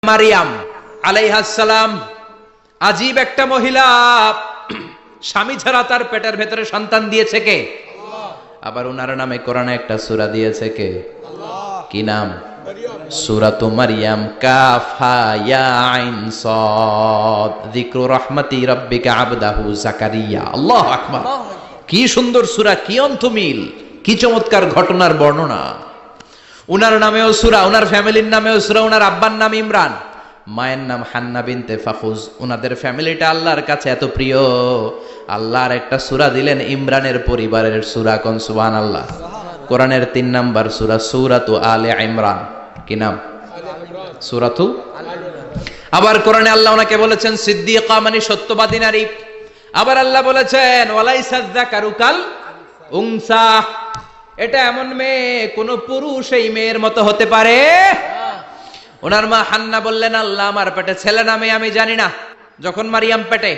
মারিয়াম আলাইহিস সালাম আজীব একটা মহিলা, স্বামী ছাড়া তার পেটের ভেতরে সন্তান দিয়েছে কে? আবার উনার নামে কোরআনে একটা সূরা দিয়েছে কে? কি নাম? সূরাতু মারইয়াম। কাফ হা ইয়া আইন সাদ, যিকরু রাহমাতি রাব্বিকা আবদাহু যাকারিয়া। আল্লাহু আকবার। কি সুন্দর সূরা, কি অন্তমিল, কি চমৎকার ঘটনার বর্ণনা। উনার নামেও সূরা, উনার ফ্যামিলির নামেও সূরা। উনার আব্বার নাম ইমরান, মায়ের নাম হান্না বিনতে ফাখুজ। উনাদের ফ্যামিলিটা আল্লাহর কাছে এত প্রিয়, আল্লাহর একটা সূরা দিলেন ইমরানের পরিবারের সূরা। কোন সুবহানাল্লাহ। কোরআনের 3 নাম্বার সূরা, সূরাতু আলে ইমরান। কি নাম? সূরাতু। আবার কোরআনে আল্লাহ ওনাকে বলেছেন সিদ্দিকা, মানে সত্যবাদী নারী। আবার আল্লাহ বলেছেন ওয়ালাইসা যাকারু কাল উনসা, এটা এমন মেয়ে কোন পুরুষ এই মেয়ের মতো হতে পারে? ওনার মা হান্না বললেন, আল্লাহ আমার পেটে ছেলে না মেয়ে আমি জানি না। যখন মারিয়াম পেটে,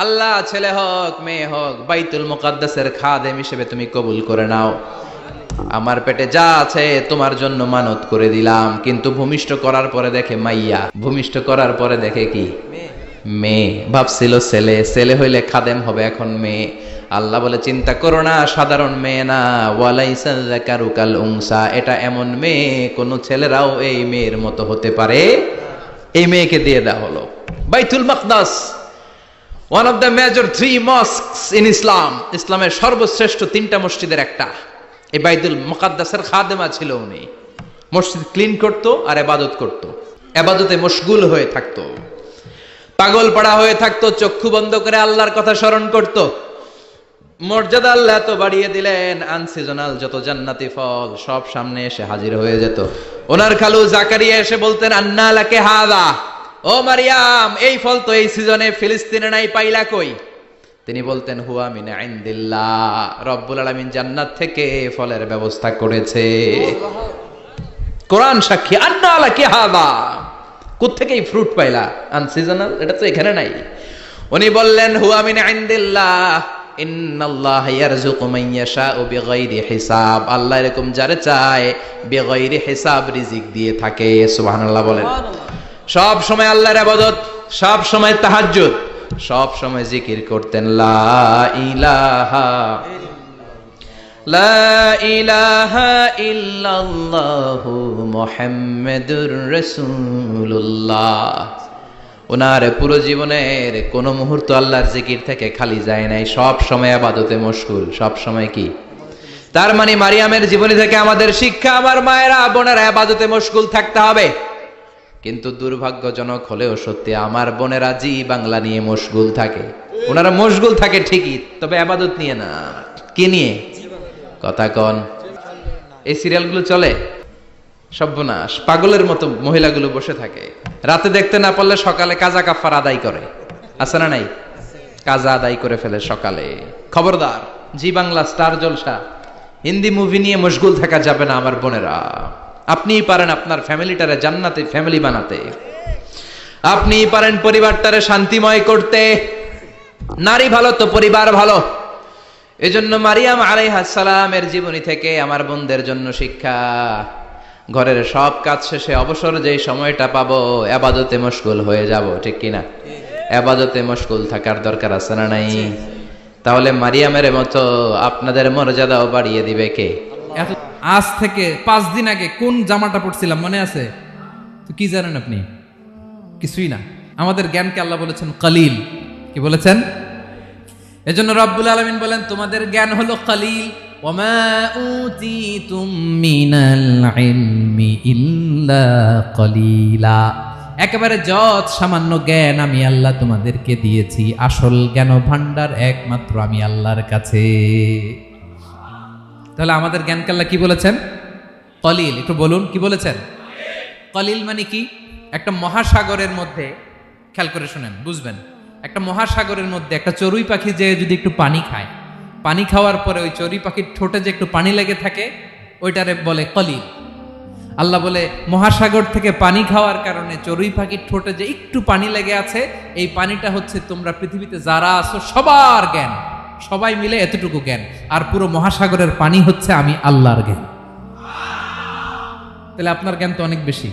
আল্লাহ ছেলে হোক মেয়ে হোক বাইতুল মুকাদ্দাসের খাদেম হিসেবে তুমি কবুল করে নাও। আমার পেটে যা আছে তোমার জন্য মানত করে দিলাম। কিন্তু ভূমিষ্ঠ করার পরে দেখে মাইয়া, ভূমিষ্ঠ করার পরে দেখে কি? মেয়ে। ভাবছিল ছেলে, ছেলে হইলে খাদেম হবে, এখন মেয়ে। আল্লাহ বলে চিন্তা করো না, সাধারণ মেয়ে না। ওয়ালাইসা যাকারু কাল উনসা, এটা এমন মেয়ে কোন ছেলেরাও এই মেয়ের মতো হতে পারে। এই মেয়েকে দিয়ে দেওয়া হলো বাইতুল মাকদাস, one of the major 3 mosques in Islam. ইসলামের সর্বশ্রেষ্ঠ 3টা মসজিদের একটা। এই বাইতুল মুকাদ্দাসের খাদেমা ছিল উনি। মসজিদ ক্লিন করত আর ইবাদত করত, ইবাদতে মশগুল হয়ে থাকতো, পাগল পাড়া হয়ে থাকতো, চক্ষু বন্ধ করে আল্লাহর কথা স্মরণ করত। মর্যাদা আল্লাহ এত বাড়িয়ে দিলেন, আনসিজনাল যত জান্নাতি ফল সব সামনে এসে হাজির হয়ে যেত। ওনার খালু জাকারিয়া এসে বলতেন আন্না লাকে হাদা, ও মারিয়াম এই ফল তো এই সিজনে ফিলিস্তিনে নাই, পাইলা কই? তিনি বলতেন হুয়া মিন ইনদিল্লাহ, রব্বুল আলামিন জান্নাত থেকে ফলের ব্যবস্থা করেছে। কোরআন সাক্ষী, আন্না লাকে হাদা, কোত্থেকে এই ফ্রুট পাইলা? আনসিজনাল, এটা তো এখানে নাই। উনি বললেন হুয়া মিন ইনদিল্লাহ, ইন্নাল্লাহ ইয়ারযুকু মান ইয়াশাউ বিগাইরি হিসাব। আল্লাহ এরকম যারে চায় বিগাইরি হিসাব রিজিক দিয়ে থাকে। সুবহানাল্লাহ বলেন। সব সময় আল্লাহর ইবাদত, সব সময় তাহাজ্জুদ, সব সময় জিকির করতেন লা ইলাহা লা ইলাহা ইল্লাল্লাহু মুহাম্মাদুর রাসূলুল্লাহ। ওনার পুরো জীবনের কোন মুহূর্ত আল্লাহর জিকির থেকে খালি যায় নাই, সব সময় ইবাদতে মশগুল, সব সময় কি? তার মানে মারিয়ামের জীবনী থেকে আমাদের শিক্ষা, আমার মায়েরা বোনেরা ইবাদতে মশগুল থাকতে হবে। কিন্তু দুর্ভাগ্যজনক হলেও সত্যি, আমার বোনেরা জি বাংলা নিয়ে মশগুল থাকে। ওনারা মশগুল থাকে ঠিকই, তবে ইবাদত নিয়ে না। কি নিয়ে? কথা কন। এই সিরিয়ালগুলো চলে, সর্বনাশ, পাগলের মতো মহিলাগুলো বসে থাকে। রাতে দেখতে না পারলে সকালে কাজা কাফার আদায় করে, আছে না নাই? কাজা আদায় করে ফেলে সকালে। খবরদার, জি বাংলা, স্টার জলসা, হিন্দি মুভি নিয়ে মশগুল থাকা যাবে না আমার বোনেরা। আপনিই পারেন আপনার ফ্যামিলিটারে জান্নাতে ফ্যামিলি বানাতে, আপনিই পারেন পরিবারটারে শান্তিময় করতে। নারী ভালো তো পরিবার ভালো। এজন্য মারিয়াম আলাইহিস সালামের জীবনী থেকে আমার বোনদের জন্য শিক্ষা, ঘরের সব কাজ শেষে অবসর যেই সময়টা পাবো ইবাদতে মশগুল হয়ে যাব, ঠিক কিনা? ইবাদতে মশগুল থাকার দরকার আছে না নাই? তাহলে মারিয়ামের মতো আপনাদের মর্যাদাও বাড়িয়ে দিবে কে? আজ থেকে 5 দিন আগে কোন জামাটা পড়ছিলাম মনে আছে? তো কি জানেন আপনি? কিছুই না। আমাদের জ্ঞানকে আল্লাহ বলেছেন কলিল। কি বলেছেন? এজন্য রব্বুল আলামিন বলেন তোমাদের জ্ঞান হলো কলিল। ওয়ামা উতিতুম মিনাল ইলমি ইল্লা কলিলা, একেবারে যত সামান্য জ্ঞান আমি আল্লাহ তোমাদেরকে দিয়েছি, আসল জ্ঞান ভান্ডার একমাত্র আমি আল্লাহর কাছে। তাহলে আমাদের জ্ঞানকে আল্লাহ কি বলেছেন? কলিল। একটু বলুন কি বলেছেন? কলিল মানে কি? একটা মহাসাগরের মধ্যে, খেয়াল করে শুনেন বুঝবেন, একটা মহাসাগরের মধ্যে একটা চড়ুই পাখি যে যদি একটু পানি খায়, পানি খাওয়ার পরে ওই চড়ুই পাখির ঠোঁটে যে একটু পানি লেগে থাকে, ওইটারে বলে কলিল। আল্লাহ বলে মহাসাগর থেকে পানি খাওয়ার কারণে চড়ুই পাখির ঠোঁটে যে একটু পানি লেগে আছে, এই পানিটা হচ্ছে তোমরা পৃথিবীতে যারা আছো সবার জ্ঞান, সবাই মিলে এতটুকু জ্ঞান, আর পুরো মহাসাগরের পানি হচ্ছে আমি আল্লাহর জ্ঞান। তাহলে আপনার জ্ঞান তো অনেক বেশি।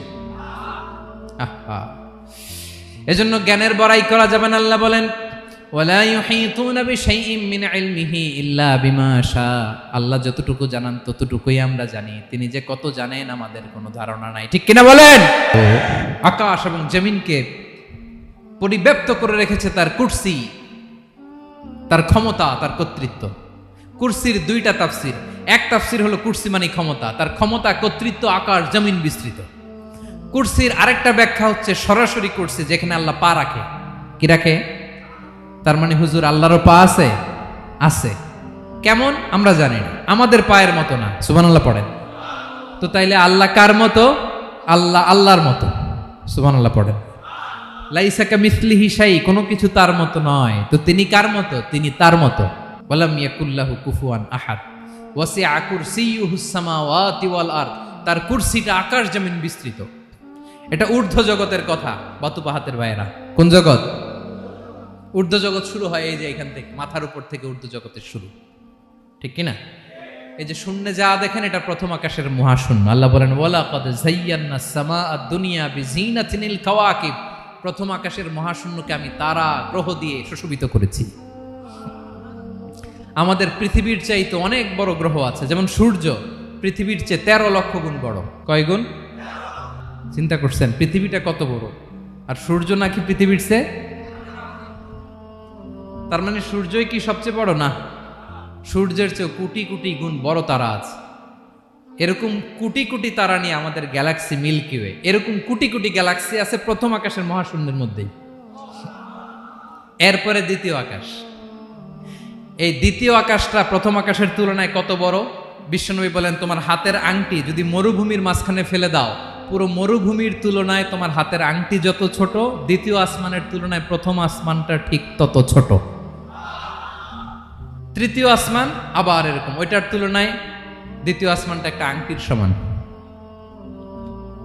আহা, এজন্য জ্ঞানের বড়াই করা যাবে না। আল্লাহ বলেন ওয়ালা ইউহিতুনা বিশাইইম মিন ইলমিহি ইল্লা বিমা শা। আল্লাহ যতটুকু জানান ততটুকুই আমরা জানি, তিনি যে কত জানেন আমাদের কোনো ধারণা নাই, ঠিক কিনা বলেন? আকাশ এবং জমিনকে পরিব্যাপ্ত করে রেখেছে তার কুরসি, তার ক্ষমতা, তার কর্তৃত্ব। কুরসির দুইটা তাফসির। এক তাফসির হলো কুরসি মানে ক্ষমতা, তার ক্ষমতা, কর্তৃত্ব, আকাশ জমিন বিস্তৃত। কুরসির আরেকটা ব্যাখ্যা হচ্ছে সরাসরি কুরসি, যেখানে আল্লাহ পা রাখে। কি রাখে? তার মানে হুজুর আল্লাহরও পা আছে? আছে। কেমন আমরা জানি না, আমাদের পায়ের মতো না। সুবহানাল্লাহ পড়েন। তো তাইলে আল্লাহ কার মতো? আল্লাহ আল্লাহর মতো। সুবহানাল্লাহ পড়েন। লাইসা কামিসলিহি শাই, কোনো কিছু তার মতো নয়। তো তিনি কার মতো? তিনি তার মতো। ওয়ালাম ইয়াকুল্লাহু কুফুয়ান আহাদ। ওয়াসিআ কুরসিয়ুহুস সামাওয়াতি ওয়াল আরদ। তার কুরসিটা আকাশ জমিন বিস্তৃত। এটা ঊর্ধ্ব জগতের কথা, বাতুপাহাতের ভাইয়েরা। কোন জগৎ? ঊর্ধ্ব জগৎ শুরু হয় এই যে এখান থেকে, মাথার উপর থেকে ঊর্ধ্ব জগতের শুরু, ঠিক কিনা? এই যে শূন্যে যা দেখেন এটা প্রথম আকাশের মহাশূন্য। আল্লাহ বলেন ওয়ালাকাদ যায়্যানাস সামাআদ দুনিয়া বিজিনাতিনিল কাওয়াকিব। প্রথম আকাশের মহাশূন্যকে আমি তারা গ্রহ দিয়ে সুশোভিত করেছি। আমাদের পৃথিবীর চাইতে অনেক বড় গ্রহ আছে, যেমন সূর্য পৃথিবীর চেয়ে 13 লক্ষ গুণ বড়। কয় গুণ? চিন্তা করছেন পৃথিবীটা কত বড়, আর সূর্য নাকি পৃথিবীর চেয়ে? তার মানে সূর্যই কি সবচেয়ে বড়? না, সূর্যের চেয়ে কোটি কোটি গুণ বড় তারা আছে। এরকম কোটি কোটি তারা নিয়ে আমাদের গ্যালাক্সি মিল্কি ওয়ে। এরকম কোটি কোটি গ্যালাক্সি আছে প্রথম আকাশের মহাশূন্যের মধ্যেই। এরপরে দ্বিতীয় আকাশ। এই দ্বিতীয় আকাশটা প্রথম আকাশের তুলনায় কত বড়? বিশ্বনবী বলেন তোমার হাতের আংটি যদি মরুভূমির মাঝখানে ফেলে দাও, পুরো মরুভূমির তুলনায় তোমার হাতের আংটি যত ছোট, দ্বিতীয় আসমানের তুলনায় প্রথম আসমানটা ঠিক তত ছোট। তৃতীয় আসমান আবার এরকম, ওইটার তুলনায় দ্বিতীয় আসমানটা একটা আংটির সমান।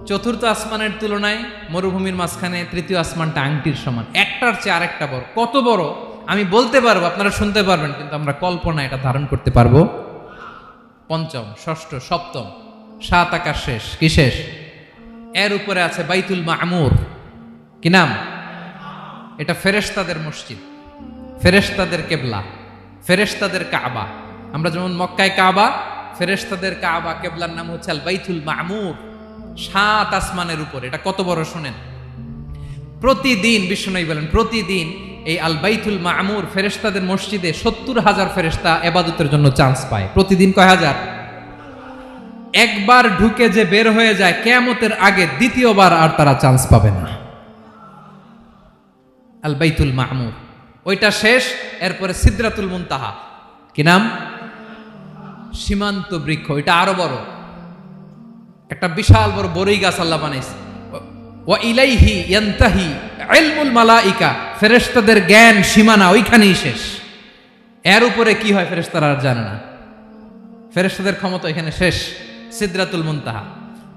চতুর্থ আসমানের তুলনায় মরুভূমির মাঝখানে তৃতীয় আসমানটা আংটির সমান। একটার চেয়ে আরেকটা বড়। কত বড় আমি বলতে পারবো, আপনারা শুনতে পারবেন, কিন্তু আমরা কল্পনা এটা ধারণ করতে পারবো? পঞ্চম, ষষ্ঠ, সপ্তম, 7 আকাশ শেষ। কি শেষ? এর উপরে আছে বাইতুল মামুর। কি নাম? এটা ফেরেশতাদের মসজিদ, ফেরেশতাদের কেবলা, ফেরেশতাদের কাবা। আমরা যেমন মক্কায় কাবা, ফেরেশতাদের কাবা, কেবলার নাম হচ্ছে আল বাইতুল মামুর। 7 আসমানের উপরে। এটা কত বড় শুনেন। প্রতিদিন বিশ্বনবী বলেন প্রতিদিন এই আল বাইতুল মামুর ফেরেশতাদের মসজিদে 70,000 ফেরেশতা ইবাদতের জন্য চান্স পায়। প্রতিদিন কয় হাজার? একবার ঢুকে যে বের হয়ে যায় কিয়ামতের আগে দ্বিতীয়বার আর তারা চান্স পাবে না। আল বাইতুল মামুর ওইটা শেষ। এরপরে সিদরাতুল মুনতাহা। কি নাম? সীমান্ত বৃক্ষ। এটা আরো বড়, একটা বিশাল বড় বড়ই গাছ আল্লাহ বানাইছে। ওয়া ইলাইহি ইয়ানতাহি ইলমুল মালাইকা। ফেরেশতাদের জ্ঞান সীমানা ওইখানেই শেষ। এর উপরে কি হয় ফেরেশতারা আর জানে না। ফেরেশতাদের ক্ষমতা এখানে শেষ। সিদরাতুল মুনতাহা।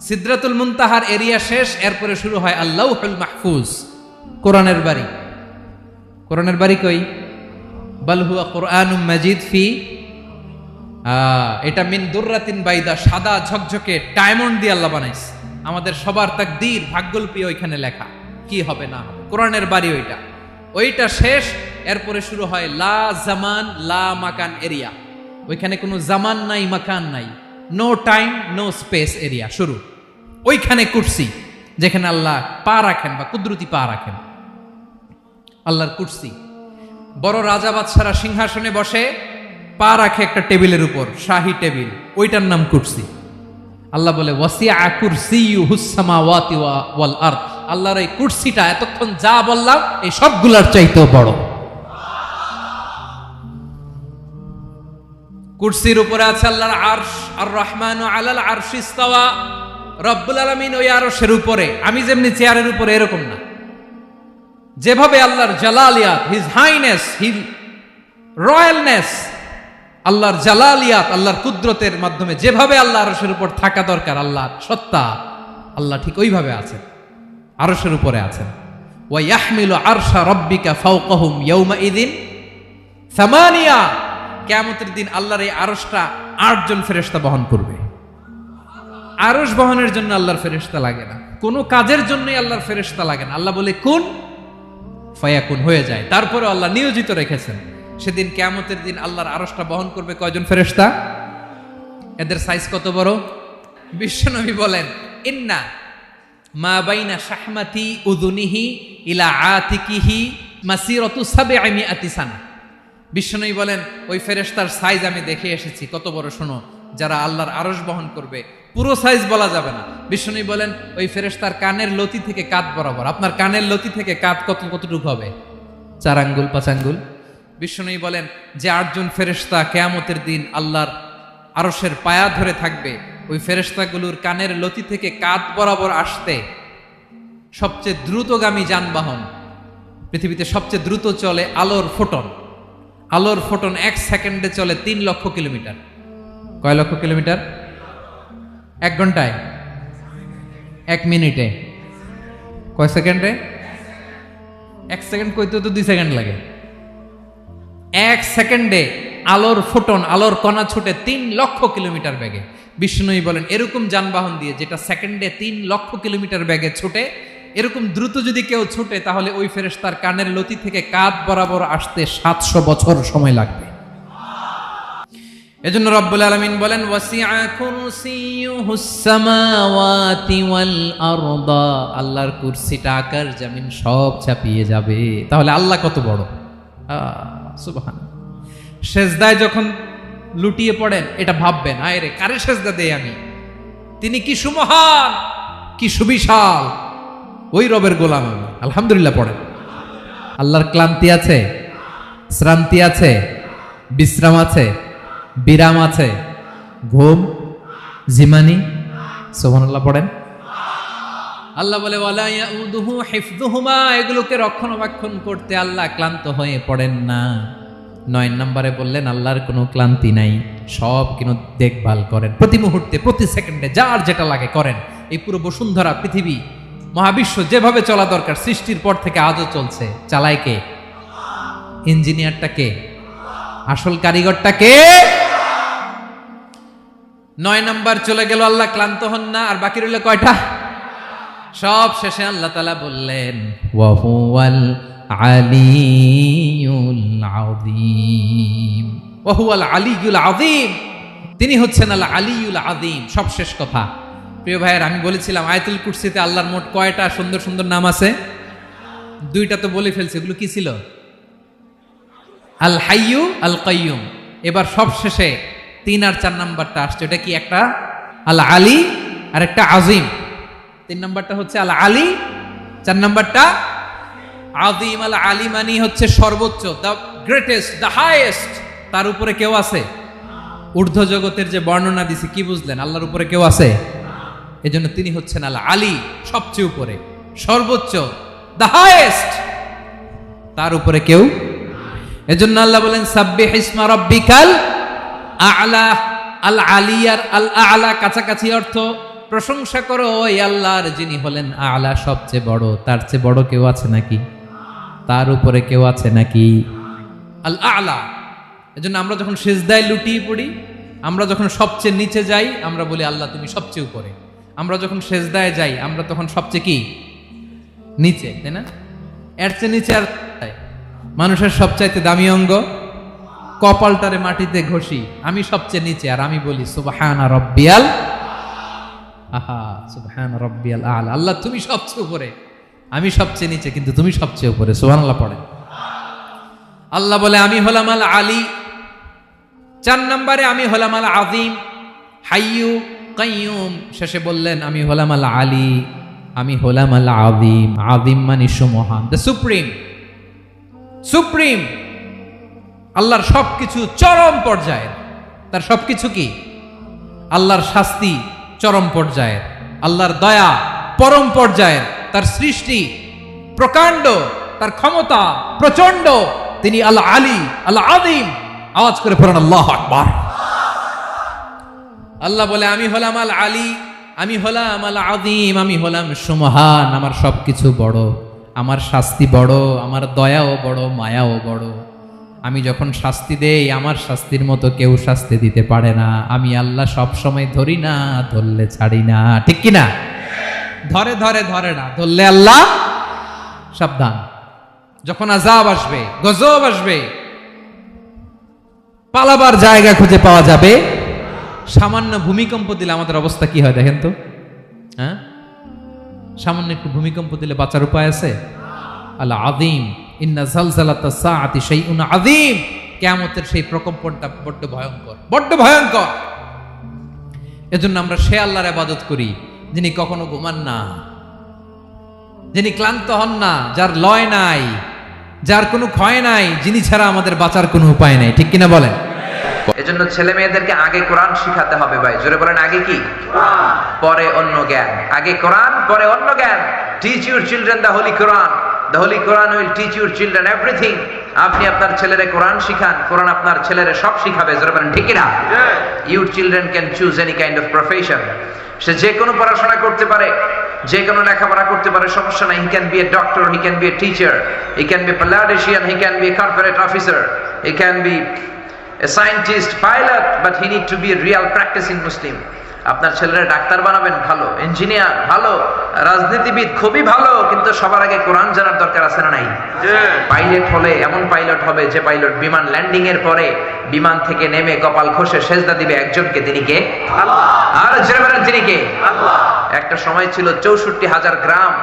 সিদরাতুল মুনতাহার এরিয়া শেষ। এরপরে শুরু হয় আল্লাহুল মাহফুজ, কোরআনের বাড়ি। কোরআনের বাড়ি কই? বাল হুয়া কুরআনুম মাজিদ ফি, এটা মিন দুররাতিন বাইদা, সাদা ঝকঝকে ডায়মন্ড দিয়ে আল্লাহ বানাইছে। আমাদের সবার তাকদীর, ভাগ্যলিপি ওইখানে লেখা, কি হবে না হবে। কোরআনের বাড়ি ওইটা। ওইটা শেষ। এরপরে শুরু হয় লা জামান লা মাকান এরিয়া। ওইখানে কোনো জামান নাই, মাকান নাই, no time no space area শুরু। ওইখানে কুরসি, যেখানে আল্লাহ পা রাখেন বা কুদরতি পা রাখেন। আল্লাহর কুরসি। বড় রাজা বাদশারা সিংহাসনে বসে পা রাখে একটা টেবিলের উপর, শাহী টেবিল, ওইটার নাম কুরসি। আল্লাহ বলে ওয়াসিআ কুরসিয়ুহুস সামাওয়াতি ওয়াল আরদ। আল্লাহর এই কুরসিটা এতক্ষণ যা বললাম এই সবগুলার চাইতেও বড়। কুরসির উপরে আছে আল্লাহর আরশ। আর রহমানু আলাল আরশি ইস্তাওয়া। রব্বুল আলামিন ওই আরশের উপরে। আমি যেমনি চেয়ারের উপরে এরকম না। যেভাবে আল্লাহর জালালিয়াত, হিজ হাইনেস, হিজ রয়্যালনেস, আল্লাহর জালালিয়াত, আল্লাহর কুদরতের মাধ্যমে যেভাবে আল্লাহ আরশের উপর থাকা দরকার, আল্লাহর সত্তা, আল্লাহ ঠিক ওইভাবে আছেন, আরশের উপরে আছেন। ওয়া ইয়াহমিলু আরশা রাব্বিকা ফাওকাহুম ইয়াউমাইযিন সামানিয়া। কিয়ামতের দিন আল্লাহর এই আরশটা 8 জন ফেরেশতা বহন করবে। আরশ বহনের জন্য আল্লাহর ফেরেশতা লাগে না, কোনো কাজের জন্যই আল্লাহর ফেরেশতা লাগে না। আল্লাহ বলে কুন ফায়াকুন, হয়ে যায়। তারপরে আল্লাহ নিয়োজিত রেখেছেন। সেদিন কিয়ামতের দিন আল্লাহর আরশটা বহন করবে কয়জন ফেরেশতা? এদের সাইজ কত বড়? বিশ্বনবী বলেন ইন্না মা বাইনা শাহমাতি উযুনিহি ইলা আতিকিহি মাসিরাতু 700 সানা। বিশ্বনবী বলেন ওই ফেরেশতার সাইজ আমি দেখে এসেছি কত বড়, শোনো, যারা আল্লাহর আরশ বহন করবে পুরো সাইজ বলা যাবে না। বিশ্বনবী বলেন ওই ফেরেশতার কানের লতি থেকে কাঁধ বরাবর। আপনার কানের লতি থেকে কাঁধ কতটুকু হবে? 4 আঙ্গুল 5 আঙ্গুল। বিশ্বনবী বলেন যে 8 জন ফেরেশতা কিয়ামতের দিন আল্লাহর আরশের পায়া ধরে থাকবে, ওই ফেরেশতাগুলোর কানের লতি থেকে কাঁধ বরাবর আসতে সবচেয়ে দ্রুতগামী যানবাহন, পৃথিবীতে সবচেয়ে দ্রুত চলে আলোর ফোটন। আলোর ফোটন 1 সেকেন্ডে চলে 3 লক্ষ কিলোমিটার। কয় লক্ষ কিলোমিটার? 1 ঘন্টায়? 1 মিনিটে? কয় সেকেন্ডে? 1 সেকেন্ড কইতে তো 2 সেকেন্ড লাগে। 1 সেকেন্ডে আলোর ফোটন, আলোর কণা ছুটে 3 লক্ষ কিলোমিটার বেগে। বিষ্ণুই বলেন এরকম যানবাহন দিয়ে যেটা সেকেন্ডে 3 লক্ষ কিলোমিটার বেগে ছুটে, এরকম দ্রুত যদি কেউ ছুটে তাহলে ওই ফেরেশতার কানের লতি থেকে কাঁধ বরাবর আসতে 700 বছর সময় লাগবে। এজন্য রব্বুল আলামিন বলেন ওয়াসিআ কুরসিয়ুহুস সামাওয়াতি ওয়াল আরদা, আল্লাহর কুরসিটা আকাশ জমিন সব চাপিয়ে যাবে। তাহলে আল্লাহ কত বড়! সুবহানাল্লাহ। সেজদায় যখন লুটিয়ে পড়েন এটা ভাববেন, আয় রে কারে সেজদা দেই আমি, তিনি কি সুমহান, কি সুবিশাল, ওই রবের গোলাম আমি। আলহামদুলিল্লাহ পড়েন। আল্লাহর ক্লান্তি আছে, শ্রান্তি আছে, বিশ্রাম আছে, বিরাম আছে, ঘুম, জিমানি? সুবহানাল্লাহ পড়েন। আল্লাহ বলে ওয়ালা ইয়াউদুহু হিফযুহুমা, এগুলোকে রক্ষণাবেক্ষণ করতে আল্লাহ ক্লান্ত হয়ে পড়েন না। 9 নম্বরে বললেন আল্লাহর কোনো ক্লান্তি নাই, সব কিন্তু দেখভাল করেন, প্রতি মুহূর্তে প্রতি সেকেন্ডে যার যেটা লাগে করেন। এই পুরো বসুন্ধরা পৃথিবী মহাবিশ্ব যেভাবে চলা দরকার সৃষ্টির পর থেকে আজও চলছে। চালায় কে? ইঞ্জিনিয়ারটা কে? আসল কারিগরটা কে? 9 নাম্বার চলে গেল, আল্লাহ ক্লান্ত হন না। আর বাকি রইল কয়টা? সব শেষে আল্লাহ তাআলা বললেন ওয়া হুয়াল আলিয়ুল আযীম, ওয়া হুয়াল আলিয়ুল আযীম, তিনি হচ্ছেন আল আলিয়ুল আযীম। সব শেষ কথা। প্রিয় ভাইয়ের, আমি বলেছিলাম আয়াতুল কুরসিতে আল্লাহর মোট কয়টা সুন্দর সুন্দর নাম আছে? 2টা তো বলে ফেলছে। এগুলো কি ছিল? আল হাইয়ু, আল কাইয়ুম। এবার সব শেষে 3 আর 4 নাম্বারটা আসছে। এটা কি? একটা আল আলী আর একটা আজিম। 3 নাম্বারটা হচ্ছে আল আলী, 4 নাম্বারটা আযীম। আল আলী মানে হচ্ছে সর্বোচ্চ, দ্য গ্রেটেস্ট, দ্য হাইয়েস্ট। তার উপরে কেউ আছে? ঊর্ধ্ব জগতের যে বর্ণনা দিছি, কি বুঝলেন? আল্লাহর উপরে কেউ আছে? এজন্য তিনি হচ্ছেন আল আলী, সবচেয়ে উপরে, সর্বোচ্চ, দ্য হাইয়েস্ট। তার উপরে কেউ? এজন্য আল্লাহ বলেন সাব্বিহ ইসমা রাব্বিকাল আ'লা। আল আলিয়ার আল আ'লা কাছাকাছি অর্থ প্রশংসা করো ওই আল্লাহর যিনি হলেন আ'লা, সবচেয়ে বড়। তার চেয়ে বড় কেউ আছে নাকি? তার উপরে কেউ আছে নাকি? আল আ'লা। এজন্য আমরা যখন সিজদায় লুটিয়ে পড়ি, আমরা যখন সবচেয়ে নিচে যাই, আমরা বলি আল্লাহ তুমি সবচেয়ে উপরে। আমরা যখন সিজদায় যাই আমরা তখন সবচেয়ে কি? নিচে, তাই না? এর চেয়ে নিচে আর মানুষের সবচাইতে দামি অঙ্গ কপালটারে মাটিতে ঘষি, আমি সবচেয়ে নিচে, আর আমি বলি সুবহানা রাব্বিয়াল আহা, সুবহানা রাব্বিয়াল আ'লা। আল্লাহ তুমি সবচেয়ে উপরে, আমি সবচেয়ে নিচে, কিন্তু তুমি সবচেয়ে উপরে। সুবহানাল্লাহ পড়ে। আল্লাহ বলে আমি হলাম আল আলী। 4 নম্বরে আমি হলাম আল আযীম, হাইয়ু কাইয়ুম। শেষে বললেন আমি হলাম আল আলী, আমি হলাম আল আযীম। আযীম মানে সুমহান, দ্য সুপ্রিম। সুপ্রিম আল্লাহর সবকিছু চরম পর্যায়ের। তার সবকিছু কি? আল্লাহর শাস্তি চরম পর্যায়ের, আল্লাহর দয়া পরম পর্যায়ের, তার সৃষ্টি প্রকাণ্ড, তার ক্ষমতা প্রচন্ড। তিনি আল আলী, আল আযীম। আওয়াজ করে পড়েন আল্লাহু আকবার। আল্লাহ বলে আমি হলাম আল আলী, আমি হলাম আল আযীম, আমি হলাম সুমহান। আমার সবকিছু বড়, আমার শাস্তি বড়, আমার দয়াও বড়, মায়াও বড়। আমি যখন শাস্তি দেই আমার শাস্তির মতো কেউ শাস্তি দিতে পারে না। আমি আল্লাহ সব সময় ধরি না, ধরলে ছাড়ি না। ঠিক কি না? ধরে ধরে ধরে না, ধরলে আল্লাহ সাবধান। যখন আযাব আসবে, গজব আসবে, পালাবার জায়গা খুঁজে পাওয়া যাবে। সামান্য ভূমিকম্প দিলে আমাদের অবস্থা কি হয় দেখেন তো। হ্যাঁ, সামান্য একটু ভূমিকম্প দিলে বাঁচার উপায় আছে? আল আযীম ইন্না যালজালাতাস সাআতি শাইউন আযীম। কিয়ামতের সেই প্রকম্পনটা বড্ড ভয়ঙ্কর, বড্ড ভয়ঙ্কর। এজন্য আমরা সে আল্লাহর ইবাদত করি যিনি কখনো ঘুমান না, যিনি ক্লান্ত হন না, যার লয় নাই, যার কোনো ক্ষয় নাই, যিনি ছাড়া আমাদের বাঁচার কোনো উপায় নাই। ঠিক কিনা বলেন? এজন্য ছেলে মেয়েদেরকে আগে কোরআন শিখাতে হবে ভাই। জোরে বলেন, আগে কি? পরে অন্য জ্ঞান। আগে কোরআন, পরে অন্য জ্ঞান। Teach your children the Holi Quran. The Holi Quran will teach your children everything. আপনি আপনার ছেলেরে কোরআন শিখান, কোরআন আপনার ছেলেরে সব শিখাবে। জোরে বলেন, ঠিক কিনা? Your children can choose any kind of profession. সে যে কোনো পড়াশোনা করতে পারে, যে কোনো লেখাপড়া করতে পারে, সমস্যা নাই। He can B a doctor, he can B a teacher, he can B A politician, he can B A corporate officer, he can be a scientist, pilot, but he need to be a real practicing Muslim. আপনার ছেলেরা doctor বানাবেন, ভালো, engineer ভালো, রাজনীতিবিদ খুবই ভালো, কিন্তু সবার আগে কোরআন জানার দরকার আছে না নাই? পাইলট হলে এমন পাইলট হবে যে পাইলট বিমান ল্যান্ডিং এর পরে বিমান থেকে নেমে কপাল ঘষে সেজদা দিবে একজনকে, তিনি কে? আল্লাহ। আর জোরে বলেন, তিনি কে? আল্লাহ। একটা সময় ছিল 64,000 গ্রাম,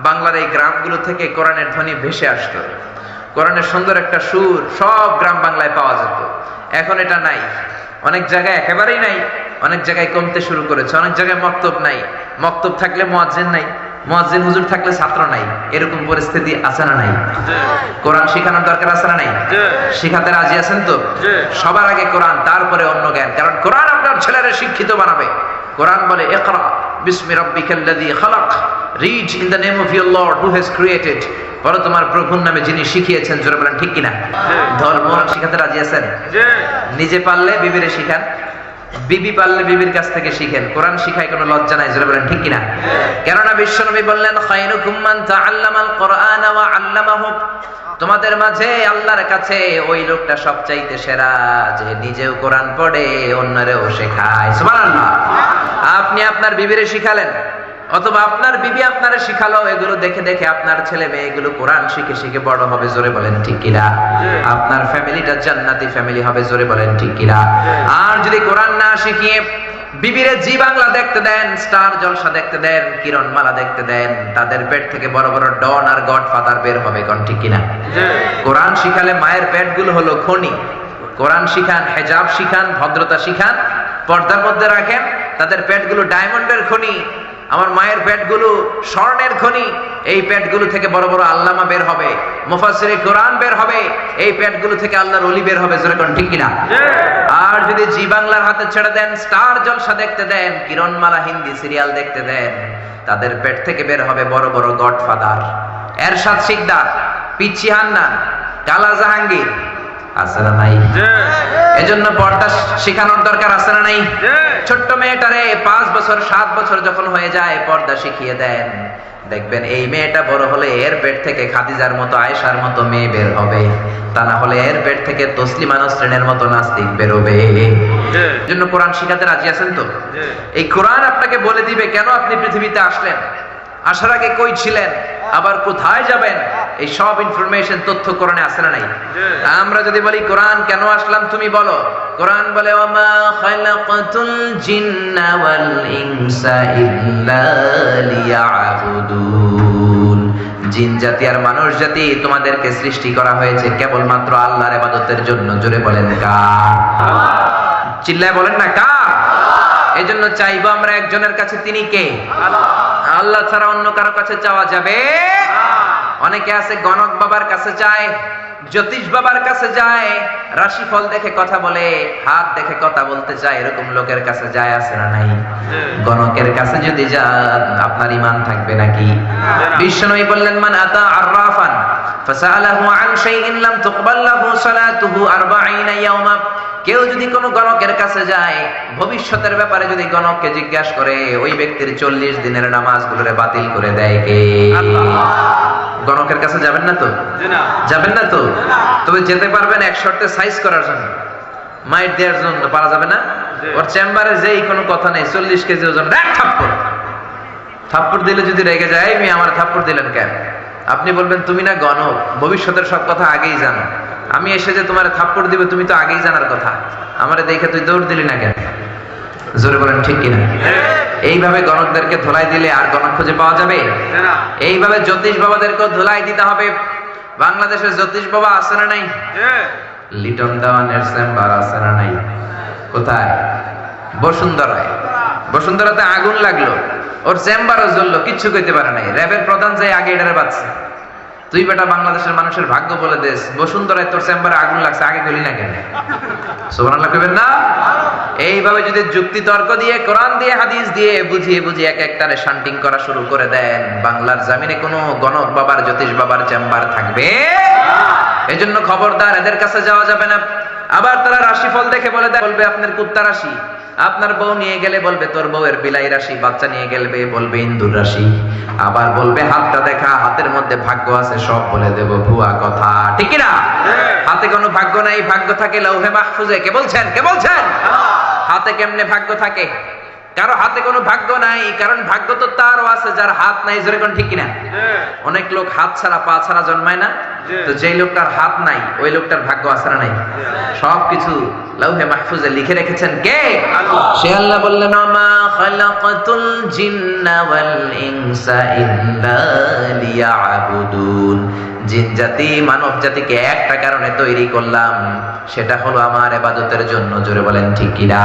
বাংলার এই গ্রামগুলো থেকে কোরআনের ধ্বনি ভেসে আসতো। কোরআনের সুন্দর একটা সুর সব গ্রাম বাংলায় পাওয়া যেত। এখন এটা নাই, অনেক জায়গায় একেবারেই নাই, অনেক জায়গায় কমতে শুরু করেছে। অনেক জায়গায় মক্তব নাই, মক্তব থাকলে মুয়াজ্জিন নাই, মুয়াজ্জিন হুজুর থাকলে ছাত্র নাই। এরকম পরিস্থিতি আছে না নাই? কোরআন শিখানোর দরকার আছে না নাই? শিখাতে রাজি আছেন তো? সবার আগে কোরআন, তারপরে অন্য জ্ঞান। কারণ কোরআন আপনার ছেলেরা শিক্ষিত বানাবে। কোরআন বলে, ইকরা বিসমি রাব্বিকাল্লাযী খালাক, read in the name of your lord who has created. বলো তোমার প্রভুর নামে যিনি শিখিয়েছেন। জোরে বলেন, ঠিক কিনা? ধর্ম শিখাতে রাজি আছেন? নিজে পারলে বিবিরে শিখান, বিবি পারলে বিবির কাছ থেকে শিখেন। কোরআন শিখায় কোনো লজ্জা নাই। জোরে বলেন, ঠিক কিনা? কেননা বিশ্বনবী বললেন, খায়রুকুম মান তাআল্লামাল কোরআন ওয়া আল্লামাহু। তোমাদের মাঝে আল্লাহর কাছে ওই লোকটা সবচাইতে সেরা যে নিজেও কোরআন পড়ে অন্যরেও শেখায়। সুবহানাল্লাহ। আপনি আপনার বিবিরে শিখালেন, অথবা আপনার বিবি আপনারে শিখালো, এগুলো দেখে দেখে আপনার ছেলে মেয়ে এগুলো কোরআন শিখে শিখে বড় হবে। জোরে বলেন, ঠিক কিনা? আপনার ফ্যামিলিটা জান্নাতি ফ্যামিলি হবে। জোরে বলেন, ঠিক কিনা? আর যদি কোরআন না শিখিয়ে বিবিরে জি বাংলা দেখতে দেন, স্টার জলসা দেখতে দেন, কিরণমালা দেখতে দেন, তাদের পেট থেকে বড় বড় ডন আর গডফাদার বের হবে। কোন ঠিক কিনা? কোরআন শিখালে মায়ের পেটগুলো হলো খনি। কোরআন শিখান, হেজাব শিখান, ভদ্রতা শিখান, পর্দার মধ্যে রাখেন, তাদের পেটগুলো ডায়মন্ডের খনি। আমার মায়ের পেটগুলো স্বর্ণের খনি। এই পেটগুলো থেকে বড় বড় আল্লামা বের হবে, মুফাসসিরে কোরআন বের হবে। এই পেটগুলো থেকে আল্লাহর ওলি বের হবে। জোরে কোন ঠিক কিনা? আর যদি জি বাংলার হাতে ছেড়ে দেন, স্টার জলসা দেখতে দেন, কিরণমালা হিন্দি সিরিয়াল দেখতে দেন, তাদের পেট থেকে বের হবে বড় বড় গডফাদার, এরশাদ শিকদার, পিচ্চি হান্নান, কালা জাহাঙ্গীর। আছে না নাই? এজন্য পর্দা শিখানোর দরকার আছে না নাই? ছোট্ট মেয়েটারে 5 বছর 7 বছর যখন হয়ে যায় পর্দা শিখিয়ে দেন, দেখবেন এই মেয়েটা বড় হলে এর পেট থেকে খাদিজার মতো, আয়েশার মতো মেয়ে বের হবে। তা না হলে এর পেট থেকে তসলিমা নসরিনের মতো নাস্তিক বেরোবে। এজন্য কোরআন শিখাতে রাজি আছেন তো? এই কোরআন আপনাকে বলে দিবে কেন আপনি পৃথিবীতে আসলেন, আসার আগে কই ছিলেন, আবার কোথায় যাবেন। এই সব ইনফরমেশন, তথ্য কোরআনে আছে না নাই? আমরা যদি বলি কোরআন কেন আসলাম, তুমি বলো। কোরআন বলে, ওয়ামা খালাকাতুল জিন্না ওয়াল ইনসা ইল্লা লিয়াবুদুন। জিন জাতি আর মানুষ জাতি তোমাদেরকে সৃষ্টি করা হয়েছে কেবলমাত্র আল্লাহর ইবাদতের জন্য। জোরে বলেন, কার? চিল্লায় বলেন না, কার? এজন্য চাইবো আমরা একজনের কাছে, তিনি কে? আল্লাহ ছাড়া অন্য কারো কাছে চাওয়া যাবে? অনেকে আছে গণক বাবার কাছে যায়, জ্যোতিষ বাবার কাছে যায়, রাশিফল দেখে কথা বলে, হাত দেখে কথা বলতে চায়, এরকম লোকের কাছে যায়। আছে না নাই? গণকের কাছে যদি যান আপনার ঈমান থাকবে নাকি? বিশ্বনবী বললেন, মান আতা আররাফান ফাসালাহু আন শাইইন লাম তুকবাল লাহু সালাতুহু 40 ইয়াওমা। কেউ যদি কোনো গণকের কাছে যায়, ভবিষ্যতের ব্যাপারে যদি গণককে জিজ্ঞাসা করে, ওই ব্যক্তির 40 দিনের নামাজগুলোরে বাতিল করে দেয় কে? আল্লাহ। গণকের কাছে যাবেন না তো? যাবেন না তো? তবে যেতে পারবেন এক শর্তে, সাইজ করার জন্য, মাইট দেওয়ার জন্য পারা যাবে না? ওর চেম্বারে যেই কোনো কথা নেই, 40 কেজি ওজন, থাপ্পড়। থাপ্পড় দিলে যদি রেগে যায়, আমি আমার থাপ্পড় দিলেন কেন? আপনি বলবেন তুমি না গণক, ভবিষ্যতের সব কথা আগেই জানো, আমি এসে যে তোমার থাপ্পড় দিবে তুমি তো আগেই জানার কথা, আমারে দেখে তুই দৌড় দিলি না কেন? জোরে বলেন ঠিক কিনা? এইভাবে গণকদেরকে ধোলাই দিলে আর গণক খুঁজে পাওয়া যাবে? এইভাবে জ্যোতিষ বাবাদেরকেও ধোলাই দিতে হবে। বাংলাদেশের জ্যোতিষ বাবা আছে না নাই? লিটন দেওয়ানের চেম্বার আছে না নাই? কোথায়? বসুন্ধরায়। বসুন্ধরাতে আগুন লাগলো, ওর চেম্বারও জ্বললো, কিচ্ছু কইতে পারে নাই। র্যাবের প্রধান যাই আগে এটারে বাঁচছে। তুই বেটা বাংলাদেশের মানুষের ভাগ্য বলে দেশ, বসুন্ধরায় তোর চেম্বারে আগুন লাগছে, আগে কইলি না কেন? সুবহানাল্লাহ কইবেন না? এইভাবে যদি যুক্তি তর্ক দিয়ে, কোরআন দিয়ে, হাদিস দিয়ে বুঝিয়ে বুঝিয়ে এক একটারে শান্টিং করা শুরু করে দেন, বাংলার জমিনে কোনো গণক বাবার, জ্যোতিষ বাবার চেম্বার থাকবে? এজন্য খবরদার, এদের কাছে যাওয়া যাবে না। আবার তারা রাশিফল দেখে বলবে আপনার কুত্তা রাশি, আপনার বউ নিয়ে গেলে বলবে তোর বউয়ের বিলাই রাশি, বাচ্চা নিয়ে গেলে বলবে ইন্দুর রাশি, আবার বলবে হাতটা দেখা, হাতের মধ্যে ভাগ্য আছে, সব বলে দেব, ভুয়া কথা। ঠিক কি না? হাতে কোনো ভাগ্য নাই, ভাগ্য থাকে লৌহে মাহফুজে। কে বলছেন? কে বলছেন? হাতে কেমনে ভাগ্য থাকে? কারো হাতে কোনো ভাগ্য নাই, কারণ ভাগ্য তো তারও আছে যার হাত নাই। জোরে কোন ঠিক কিনা? অনেক লোক হাত ছাড়া, পা ছাড়া জন্মায় না? তো যেই লোকটার হাত নাই, ওই লোকটার ভাগ্য আছে না নাই? সবকিছু লাউহে মাহফুজে লিখে রেখেছেন কে? আল্লাহ। সে আল্লাহ বললেন, মা খালাকাতুল জিন্না ওয়াল ইনসা ইল্লা লিয়াবুদুন। জিন জাতি, মানব জাতিকে একটা কারণে তৈরি করলাম, সেটা হলো আমার ইবাদতের জন্য। জোরে বলেন ঠিক কিনা?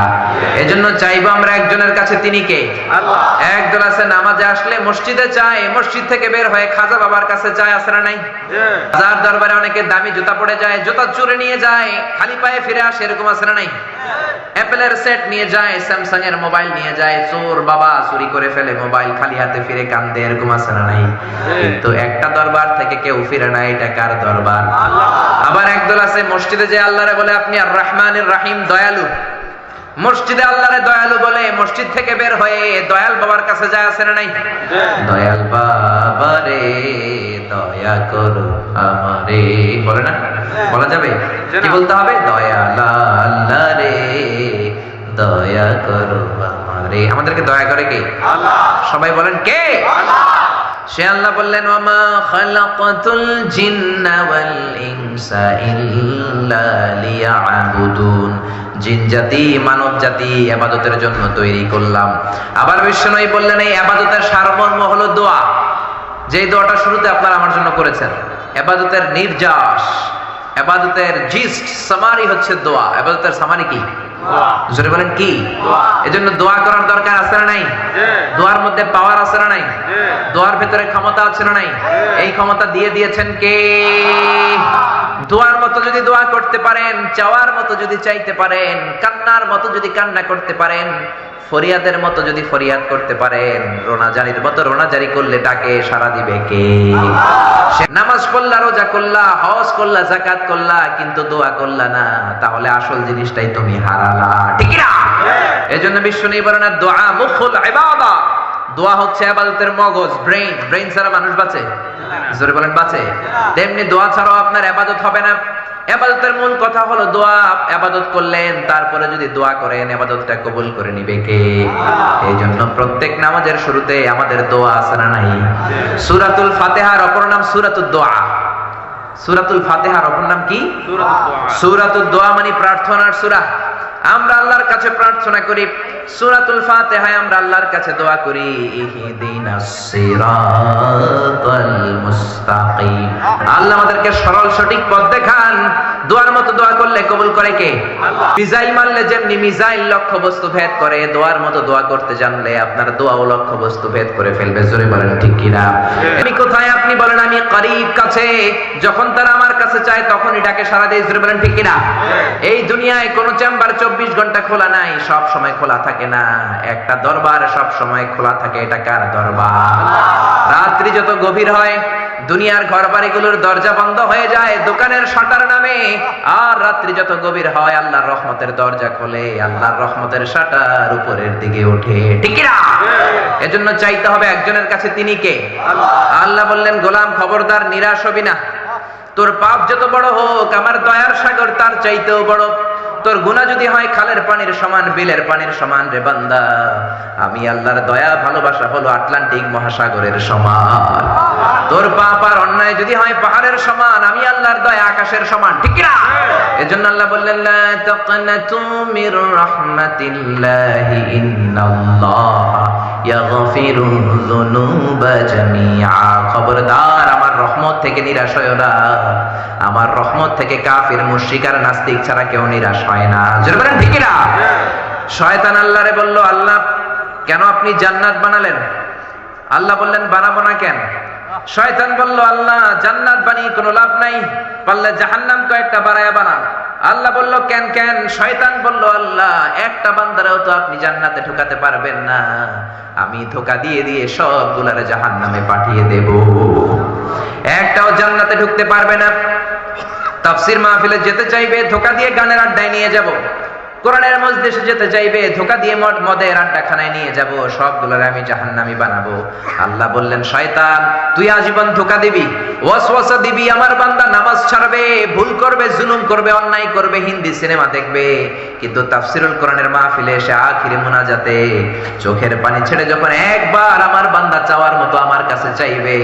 এজন্য চাইবো আমরা একজনের কাছে, তিনি কে? আল্লাহ। একজন আছে নামাজে আসলে মসজিদে চায়, মসজিদ থেকে বের হয়ে খাজা বাবার কাছে চায়, আছে না নাই? যার দরবারে অনেকে দামি জুতা পরে যায়, জুতা চুরে নিয়ে যায়, খালি পায়ে ফিরে আসে, এরকম আছে না নাই? অ্যাপেলের সেট নিয়ে যায়, স্যামসাং এর মোবাইল নিয়ে যায়, চোর বাবা চুরি করে ফেলে মোবাইল, খালি হাতে ফিরে কান্দে, এরকম আছে না নাই? কিন্তু একটা দরবার থেকে কেউ ফিরে না, এটা কার দরবার? আল্লাহ। আবার একদল আছে মসজিদে যে আল্লাহরে বলে আপনি আর রহমানির রহিম, দয়ালু। মসজিদে আল্লাহরে দয়ালু বলে, মসজিদ থেকে বের হয়ে দয়াল বাবার কাছে যায়, আছে না নাই? দয়াল বাবা রে দয়া করো আমারে, বলে না? বলা যাবে? কি বলতে হবে? দয়াল আল্লাহ রে দয়া করো আমারে। আমাদেরকে দয়া করে কে? আল্লাহ। সবাই বলেন কে? আল্লাহ। সে আল্লাহ বললেন, ওয়ামা খালাকাতুল জিন্না ওয়াল ইনসা ইল্লা লিয়াবুদুন। জিন জাতি, মানব জাতি ইবাদতের জন্য তৈরি করলাম। আবার বিশ্বনবী বললেন, এই ইবাদতের সারমর্ম হলো দোয়া। যেই দোয়াটা শুরুতে আপনারা আমার জন্য করেছেন, ইবাদতের নির্যাস, ইবাদতের জিস্ট, সামারি হচ্ছে দোয়া। ইবাদতের সামারি কি? জোরে বলেন কি? এজন্য দোয়া করার দরকার আছে না নাই? দোয়ার মধ্যে পাওয়ার আছে না নাই? দোয়ার ভেতরে ক্ষমতা আছে না নাই? এই ক্ষমতা দিয়ে দিয়েছেন কে? দোয়ার মতো যদি দোয়া করতে পারেন, চাওয়ার মতো যদি চাইতে পারেন, কান্নার মতো যদি কান্না করতে পারেন, ফরিয়াদের মতো যদি ফরিয়াদ করতে পারেন, রোনাজারির মতো রোনাজারি করলে ডাকে সাড়া দিবে কে? নামাজ পড়লা, রোজা করলা, হজ করলা, যাকাত করলা, কিন্তু দোয়া করলা না, তাহলে আসল জিনিসটাই তুমি হারালা। ঠিক না? এজন্য বিশ্বনবী বলেন, দোয়া মুখুল ইবাদা। দোয়া হচ্ছে ইবাদতের মগজ, ব্রেইন। ব্রেইন ছাড়া মানুষ বাঁচে? জোরে বলেন বাঁচে? তেমনি দোয়া ছাড়াও আপনার ইবাদত হবে না। ইবাদতের মূল কথা হলো দোয়া। ইবাদত করলেন, তারপরে যদি দোয়া করেন, ইবাদতটা কবুল করে নিবে কে? এইজন্য প্রত্যেক নামাজের শুরুতে আমাদের দোয়া আছে না নাই? সূরাতুল ফাতিহার অপর নাম সূরাতুদ দোয়া। সূরাতুল ফাতিহার অপর নাম কি? সূরাতুদ দোয়া, মানে প্রার্থনার সূরা। আমরা আল্লাহর কাছে প্রার্থনা করি। সূরাতুল ফাতিহায় আমরা আল্লাহর কাছে দোয়া করি, ইহদিনাস সিরাতাল মুস্তাকিম। আল্লাহ আমাদেরকে সরল সঠিক পথ দেখান। দোয়ার মতো দোয়া করলে কবুল করে কে? আল্লাহ। মিসাইল মারলে যেমনি মিসাইল লক্ষ্য বস্তু ভেদ করে, দোয়ার মতো দোয়া করতে জানলে আপনার দোয়াও লক্ষ্য বস্তু ভেদ করে ফেলবে। জোরে বলেন ঠিক কিনা? আমি কোথায়? আপনি বলেন আমি করিব, কাছে। যখন তারা আমার কাছে চায় তখনই ডাকে সাড়া দেয়। জোরে বলেন ঠিক কিনা? এই দুনিয়ায় কোনো চেম্বার 24 ঘন্টা খোলা নাই, সব সময় খোলা থাকে না। একটা দরবার সব সময় খোলা থাকে, এটা কার দরবার? রাত্রি যত গভীর হয়, দুনিয়ার ঘর বাড়িগুলোর দরজা বন্ধ হয়ে যায় দোকানের শাটার নামে। আর রাত্রি যত গভীর হয়, আল্লাহর রহমতের দরজা খোলে, আল্লাহর রহমতের শাটার উপরের দিকে ওঠে। ঠিক কি না? এজন্য চাইতে হবে একজনের কাছে, তিনি কে? আল্লাহ বললেন, গোলাম খবরদার নিরাশ হবি না। তোর পাপ যত বড় হোক, আমার দয়ার সাগর তার চাইতেও বড়। তোর গুনাহ যদি হয় খালের পানির সমান, বিলের পানির সমান, রে বান্দা, আমি আল্লাহর দয়া ভালোবাসা হলো আটলান্টিক মহাসাগরের সমান। তোর পাপ আর অন্যায় যদি হয় পাহাড়ের সমান, আমি আল্লাহর দয়া আকাশের সমান, ঠিক কি না? এজন্য আল্লাহ বললেন, লা তাকনাতু মির রাহমাতিল্লাহি ইন্নাল্লাহা ইয়াগফিরু যুনুবা জামিআ। খবরদার আমার রহমত থেকে নিরাশ হয়ো না। আমার রহমত থেকে কাফির, মুশরিক আর নাস্তিক ছাড়া কেউ নিরাশ হয় না। জোরে বলেন ঠিক কি না? শয়তান আল্লাহরে বলল, আল্লাহ কেন আপনি জান্নাত বানালেন? আল্লাহ বললেন, বানাবো না কেন? শয়তান বলল, আল্লাহ জান্নাত বানিয়ে কোনো লাভ নাই, পারলে জাহান্নাম কয়েকটা বাড়ায়া বানান। আল্লাহ বলল, কেন কেন? শয়তান বলল, আল্লাহ একটা বান্দারও তো আপনি জান্নাতে ঢোকাতে পারবেন না, আমি ধোঁকা দিয়ে দিয়ে সবগুলারে জাহান্নামে পাঠিয়ে দেব, একটাও জান্নাতে ঢুকতে পারবে না। তাফসীর মাহফিলে যেতে চাইবে ধোঁকা দিয়ে গানের আড্ডায় নিয়ে যাব, কোরআনের মজলিসে যেতে চাইবে ধোঁকা দিয়ে মদের আড্ডাখানায় নিয়ে যাব, সবগুলোর আমি জাহান্নামী বানাবো। আল্লাহ বললেন, শয়তান তুই আজীবন ধোঁকা দিবি, ওয়াসওয়াসা দিবি, আমার বান্দা নামাজ ছাড়বে, ভুল করবে, জুলুম করবে, অন্যায় করবে, হিন্দি সিনেমা দেখবে, কিন্তু তাফসীরুল কোরআনের মাহফিলে এসে আখিরি মুনাজাতে চোখের পানি ছেড়ে যখন একবার আমার বান্দা চাওয়ার মতো আমার কাছে চাইবে,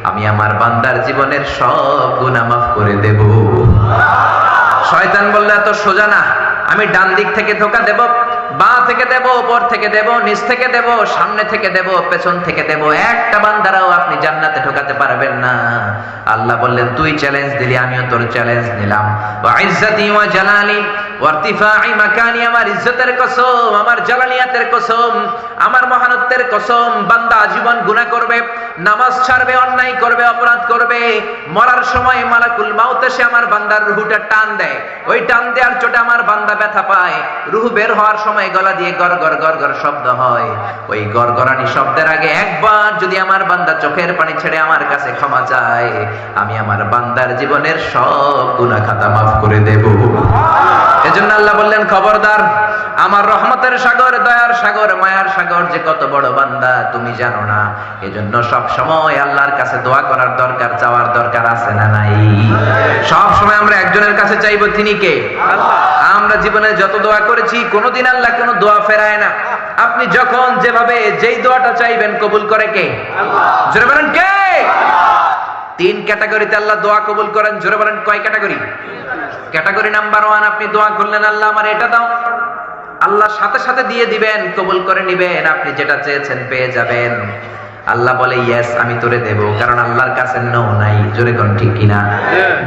আমি আমার বান্দার জীবনের সব গুনাহ মাফ করে দেব। শয়তান বলল, এত সোজা না, আমি ডান দিক থেকে ধোঁকা দেব, বাঁ থেকে দেব, উপর থেকে দেব, নিচ থেকে দেব, সামনে থেকে দেব, পেছন থেকে দেব, একটা বান্দারাও আপনি জান্নাতে ঢোকাতে পারবেন না। আল্লাহ বললেন, তুই চ্যালেঞ্জ দিলি, আমিও তোর চ্যালেঞ্জ নিলাম। ওয়া ইজ্জতি ওয়া জালালি ওয়া ইরতিফাই মাকানি, আমার ইজ্জতের কসম, আমার জালালিয়াতের কসম, আমার মহানত্বের কসম, বান্দা জীবন গুনাহ করবে, নামাজ ছাড়বে, অন্যায় করবে, অপরাধ করবে, মরার সময় মালাকুল মাউত এসে আমার বান্দার রূহটা টান দেয়, ওই টান দেওয়ার চোটে আমার বান্দা ব্যথা পায়, রূহ বের হওয়ার সময় গলা দিয়ে গড়গড় গড়গড় শব্দ হয়, ওই গড়গড়ানি শব্দের আগে একবার যদি আমার বান্দা চোখের পানি ছেড়ে আমার কাছে ক্ষমা চায়, আমি আমার বান্দার জীবনের সব গুনাহ খাতা মাফ করে দেব। এজন্য আল্লাহ বললেন, খবরদার, আমার রহমতের সাগর, দয়ার সাগর, মায়ার সাগর যে কত বড় বান্দা তুমি জানো না। এজন্য সব সময় আল্লাহর কাছে দোয়া করার দরকার, চাওয়ার দরকার আছে না নাই? সব সময় আমরা একজনের কাছে চাইবো, তিনি কে? আল্লাহ। আমরা জীবনে যত দোয়া করেছি কোনোদিন আল্লাহ কোনো দোয়া ফেরায় না। আপনি যখন যেভাবে যেই দোয়াটা চাইবেন কবুল করে কে? আল্লাহ। জোরে বলেন কে? আল্লাহ। তিন ক্যাটাগরিতে আল্লাহ দোয়া কবুল করেন। জোরে বলেন কয় ক্যাটাগরি? ক্যাটাগরি নাম্বার 1, আপনি দোয়া করলেন, আল্লাহ আমার এটা দাও, আল্লাহ সাথে সাথে দিয়ে দিবেন, কবুল করে নিবেন, আপনি যেটা চেয়েছেন পেয়ে যাবেন। আল্লাহ বলে, ইয়েস আমি তোরে দেব, কারণ আল্লাহর কাছে নো নাই। জোরে কোন ঠিক কিনা?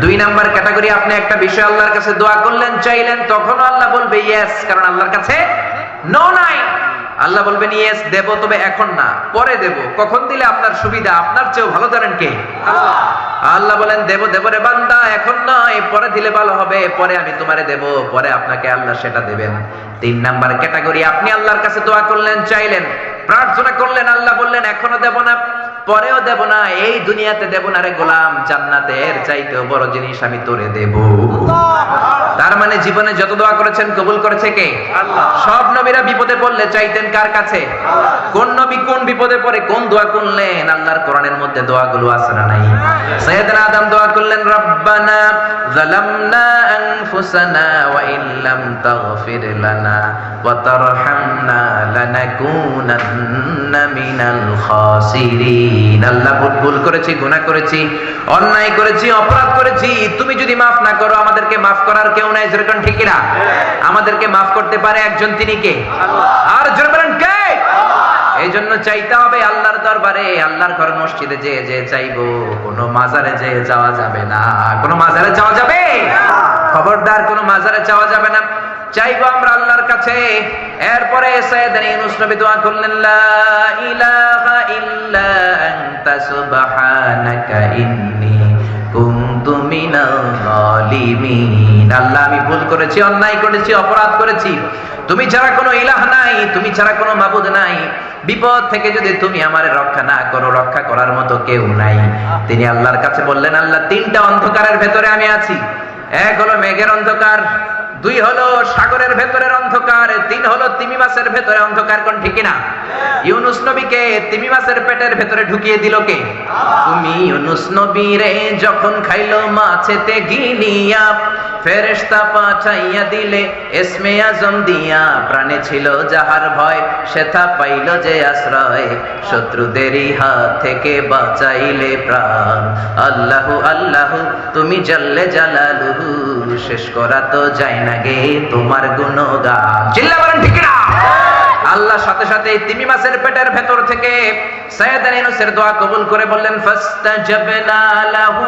2 নাম্বার ক্যাটাগরি, আপনি একটা বিষয় আল্লাহর কাছে দোয়া করলেন, চাইলেন, তখনও আল্লাহ বলবে ইয়েস, কারণ আল্লাহর কাছে নো নাই। আল্লাহ বলবেন, ইয়েস দেব, তবে এখন না, পরে দেব। কখন দিলে আপনার সুবিধা, আপনার চেয়েও ভালো জানেন কে? আল্লাহ। আল্লাহ বলেন, দেব দেব রে বান্দা, এখন নয়, পরে দিলে ভালো হবে, পরে আমি তোমারে দেব, পরে আপনাকে আল্লাহ সেটা দেবেন। 3 নাম্বার ক্যাটাগরি, আপনি আল্লাহর কাছে দোয়া করলেন, চাইলেন, প্রার্থনা করলেন, আল্লাহ বললেন এখনো দেব না, পরেও দেব না, এই দুনিয়াতে দেব না রে গোলাম, জান্নাতের চাইতেও বড় জিনিস আমি তোরে দেব। তার মানে জীবনে যত দোয়া করেছেন কবুল করেছে কে? আল্লাহ। সব নবীরা বিপদে পড়লে চাইতেন কার কাছে? আল্লাহ। কোন নবী কোন বিপদে পড়ে কোন দোয়া করলেন? আল্লাহর কোরআনের মধ্যে দোয়াগুলো আছে না নাই? সাইয়েদনা আদম দোয়া করলেন, রব্বানা যালামনা আনফুসানা ওয়া ইল্লাম তাগফির লানা ওয়া তারহামনা লানাকুনান্না মিনাল খাসিরিন। আল্লাহ ভুল করেছি, গুনাহ করেছি, অন্যায় করেছি, অপরাধ করেছি, তুমি যদি মাফ না করো আমাদেরকে মাফ করার কেউ নাই। যেরকম ঠিক কিনা? আমাদেরকে মাফ করতে পারে একজন, তিনি কে? আল্লাহ। আর জোরে বলেন কে? আল্লাহ। এই জন্য চাইতে হবে আল্লাহর দরবারে, আল্লাহর ঘর মসজিদে যে যে চাইবো, কোনো মাজারে যে যাওয়া যাবে না। কোনো মাজারে যাওয়া যাবে? খবরদার, কোনো মাজারে যাওয়া যাবে না। চাইবো আমরা আল্লাহর কাছে। এরপরে সাইয়েদনা ইউনূস নবী দোয়া করলেন, লা ইলাহা ইল্লা আনতা সুবহানাকা ইন্নী কুনতু মিনাল যালিমিন। আল্লাহ আমি ভুল করেছি, অন্যায় করেছি, অপরাধ করেছি, তুমি ছাড়া কোনো ইলাহ নাই, তুমি ছাড়া কোনো মাবুদ নাই, বিপদ থেকে যদি তুমি আমারে রক্ষা না করো, রক্ষা করার মতো কেউ নাই। তিনি আল্লাহর কাছে বললেন, আল্লাহ 3টা অন্ধকারের ভেতরে আমি আছি। এক হলো মেঘের অন্ধকার, 2 হলো সাগরের ভেতরের অন্ধকার, 3 হলো তিমি মাছের ভেতরে অন্ধকার। কোন ঠিক কিনা? ইউনুস নবীকে তিমি মাছের পেটের ভেতরে ঢুকিয়ে দিল কে? তুমি ইউনুস নবীরে যখন খাইলো মাছেতে গিলিয়া, ফেরেশতা পাঠাইয়া দিলে ইসমে আজম দিয়া, প্রাণে ছিল যাহার ভয় সেথা পাইল যে আশ্রয়, শত্রুদেরই হাত থেকে বাঁচাইলে প্রাণ। আল্লাহু আল্লাহু তুমি জাল্লে জালালুহু, শেষ করা তো যায় না গে তোমার গুণগান। চিল্লা বলেন ঠিক না? আল্লাহ সাথে সাথে তিমি মাছের পেটের ভেতর থেকে সাইয়েদানা ইউনূসের দোয়া কবুল করে বললেন ফাস্তাজাবনা লাহু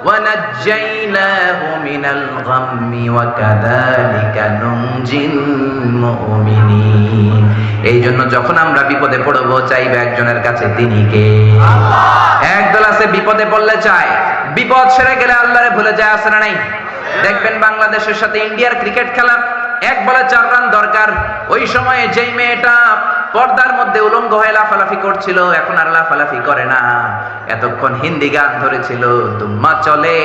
ওয়া নাজ্জাইনাহু মিনাল গাম্মি ওয়া কাযালিকা নুনজিল মুমিনিন। এই জন্য যখন আমরা বিপদে পড়ব চাইবে একজনের কাছে, তিনি কে? আল্লাহ। একদল আছে বিপদে পড়লে চায়, বিপদ সেরে গেলে আল্লাহরে ভুলে যায়, আছে না নাই? দেখবেন বাংলাদেশের সাথে ইন্ডিয়ার ক্রিকেট খেলা, 1 বলে 4 রান দরকার। ওই সময়ে যেই মেয়েটা পর্দার মধ্যে উলঙ্গ হয়ে লাফালাফি করছিল, এখন আর লাফালাফি করে না, এতক্ষণ হিন্দি গান ধরেছিল দুম্মা চলে,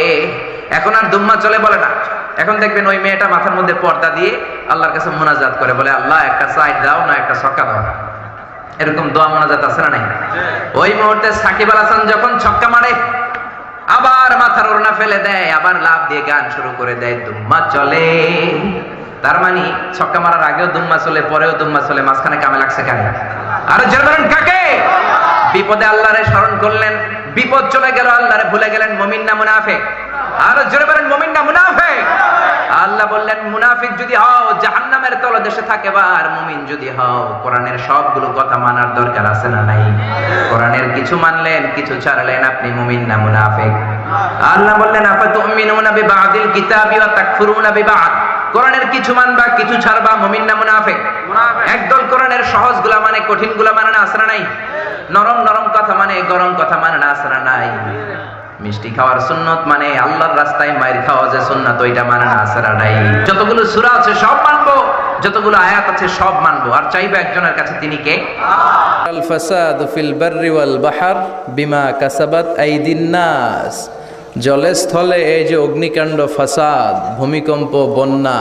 এখন আর দুম্মা চলে বলে না। এখন দেখবেন ওই মেয়েটা মাথার মধ্যে পর্দা দিয়ে আল্লাহর কাছে মুনাজাত করে, বলে আল্লাহ একটা সাইড দাও না, একটা ছক্কা দাও। এরকম দোয়া মুনাজাত আছে না নাই? ওই মুহূর্তে সাকিব আল হাসান যখন ছক্কা মারে, আবার মাথার ওড়না ফেলে দেয়, আবার লাফ দিয়ে গান শুরু করে দেয় দুম্মা চলে। তার মানে ছক্কা মারার আগেও দুম্মা চলে, পরেও দুম্মা চলে, মাঝখানে কামে লাগছে কেন? আরে জোরে বলেন কাকে? বিপদে আল্লাহরে স্মরণ করলেন, বিপদ চলে গেল, আল্লাহরে ভুলে গেলেন। মুমিন না মুনাফিক? আরে জোরে বলেন মুমিন না মুনাফিক? আল্লাহ বললেন মুনাফিক যদি হও জাহান্নামের তলদেশে থাকে, আর মুমিন যদি হও কোরআনের সবগুলো কথা মানার দরকার আছে না নাই? কোরআনের কিছু মানলেন, কিছু ছাড়লেন, আপনি মুমিন না মুনাফিক? আল্লাহ বললেন আফাতুমিনুনা বিবাদিল কিতাবি ওয়া তাকফুরুনা বিবাদ। কোরআনের কিছু মানবা, কিছু ছাড়বা, মুমিন না মুনাফিক? একদল কোরআনের সহজগুলা মানে, কঠিনগুলা মানে না, আছে না নাই? নরম নরম কথা মানে, গরম কথা মানে না, আছে না নাই? মিষ্টি খাওয়ার সুন্নত মানে, আল্লাহর রাস্তায় মাইর খাওয়া যে সুন্নাত, ওইটা মানে না, আছে না নাই? যতগুলো সূরা আছে সব মানবো, যতগুলো আয়াত আছে সব মানবো, আর চাইবে একজনের কাছে, তিনি কে? আল ফাসাদু ফিল বাররি ওয়াল বাহর বিমা কাসাবাত আইদিন নাস। জলে স্থলে এই যে অগ্নিকাণ্ড, ফাসাদ, ভূমিকম্প, বন্যা,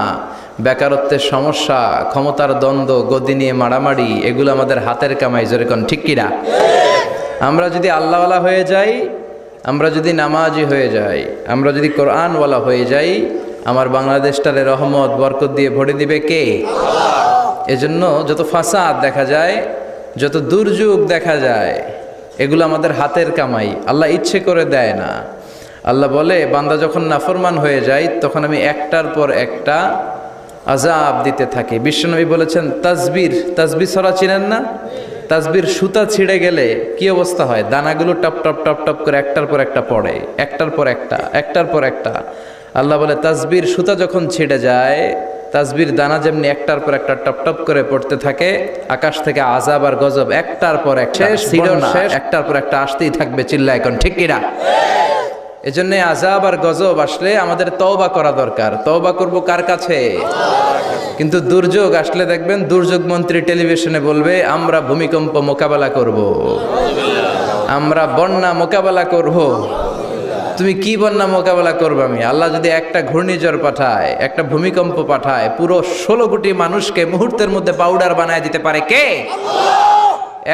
বেকারত্বের সমস্যা, ক্ষমতার দ্বন্দ্ব, গদি নিয়ে মারামারি, এগুলো আমাদের হাতের কামাই। জোরে কোন ঠিক কিনা? আমরা যদি আল্লাহওয়ালা হয়ে যাই, আমরা যদি নামাজি হয়ে যাই, আমরা যদি কোরআনওয়ালা হয়ে যাই, আমার বাংলাদেশটারে রহমত বরকত দিয়ে ভরে দিবে কে? এজন্য যত ফাসাদ দেখা যায়, যত দুর্যোগ দেখা যায়, এগুলো আমাদের হাতের কামাই, আল্লাহ ইচ্ছে করে দেয় না। আল্লাহ বলে বান্দা যখন নাফরমান হয়ে যায়, তখন আমি একটার পর একটা আযাব দিতে থাকি। বিশ্বনবী বলেছেন তাসবির, তাসবিহ ছড়া চিনেন না? তাসবির সুতা ছিঁড়ে গেলে কি অবস্থা হয়? দানাগুলো টপ টপ টপ টপ করে একটার পর একটা পড়ে, একটার পর একটা, একটার পর একটা। আল্লাহ বলে তাসবির সুতা যখন ছিঁড়ে যায়, তাসবির দানা যেমনি একটার পর একটা টপ টপ করে পড়তে থাকে, আকাশ থেকে আযাব আর গজব একটার পর একটা, একটার পর একটা আসতেই থাকবে। চিল্লা এখন ঠিক কিনা? এজন্য আযাব আর গজব আসলে আমাদের তওবা করা দরকার। তওবা করব কার কাছে? কিন্তু দুর্যোগ আসলে দেখবেন দুর্যোগ মন্ত্রী টেলিভিশনে বলবে আমরা ভূমিকম্প মোকাবেলা করব, আমরা বন্যা মোকাবেলা করব। তুমি কি বন্যা মোকাবেলা করবে? আমি আল্লাহ যদি একটা ঘূর্ণিঝড় পাঠায়, একটা ভূমিকম্প পাঠায়, পুরো 16 কোটি মানুষকে মুহূর্তের মধ্যে পাউডার বানায় দিতে পারে কে?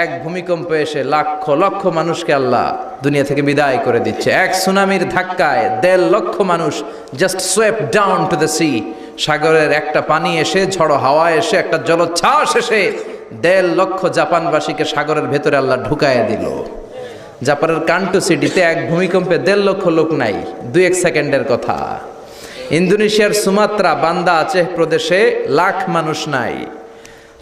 এক ভূমিকম্প এসে লক্ষ লক্ষ মানুষকে আল্লাহ দুনিয়া থেকে বিদায় করে দিচ্ছে। এক সুনামির ধাক্কায় 1.5 লক্ষ মানুষ just সোয়েপ down to the sea. সাগরের একটা পানি এসে, ঝড়ো হাওয়া এসে, একটা জলোচ্ছ্বাস এসে 1.5 লক্ষ জাপানবাসীকে সাগরের ভেতরে আল্লাহ ঢুকায় দিল। জাপানের কান্টো সিটিতে এক ভূমিকম্পে 1.5 লক্ষ লোক নাই, 2-1 সেকেন্ডের কথা। ইন্দোনেশিয়ার সুমাত্রা, বান্দা আচেহ প্রদেশে লাখ মানুষ নাই।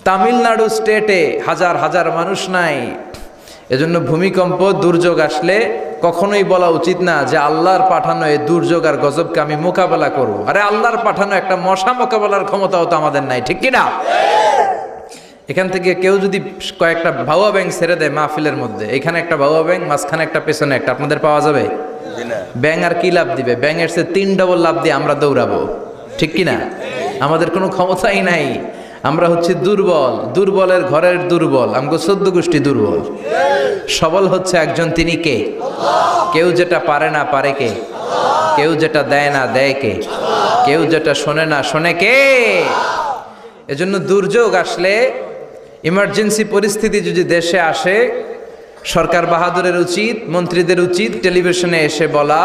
তামিলনাড়ু স্টেটে হাজার হাজার মানুষ নাই। এজন্য ভূমিকম্প, দুর্যোগ আসলে কখনোই বলা উচিত না যে আল্লাহর পাঠানো এই দুর্যোগ আর গজবকে আমি মোকাবেলা করব। আরে আল্লাহর পাঠানো একটা মশা মোকাবেলার ক্ষমতাও তো আমাদের নাই, ঠিক কিনা? এখান থেকে কেউ যদি কয়েকটা ভাউয়া ব্যাংক ছেড়ে দেয় মাহফিলের মধ্যে, এখানে একটা ভাউয়া ব্যাংক, মাঝখানে একটা, পেছনে একটা, আপনাদের পাওয়া যাবে? ব্যাং আর কি লাভ দিবে? ব্যাঙের চেয়ে 3 ডবল লাভ দিয়ে আমরা দৌড়াবো, ঠিক কিনা? আমাদের কোনো ক্ষমতাই নাই, আমরা হচ্ছে দুর্বল, দুর্বলের ঘরের দুর্বল, আমগো 14 গোষ্ঠী দুর্বল। সবল হচ্ছে একজন, তিনি কে? কেউ যেটা পারে না, পারে কে? কেউ যেটা দেয় না দেয় কে? কেউ যেটা শোনে না শোনে কে? এজন্য দুর্যোগ আসলে, ইমার্জেন্সি পরিস্থিতি যদি দেশে আসে, সরকার বাহাদুরের উচিত, মন্ত্রীদের উচিত টেলিভিশনে এসে বলা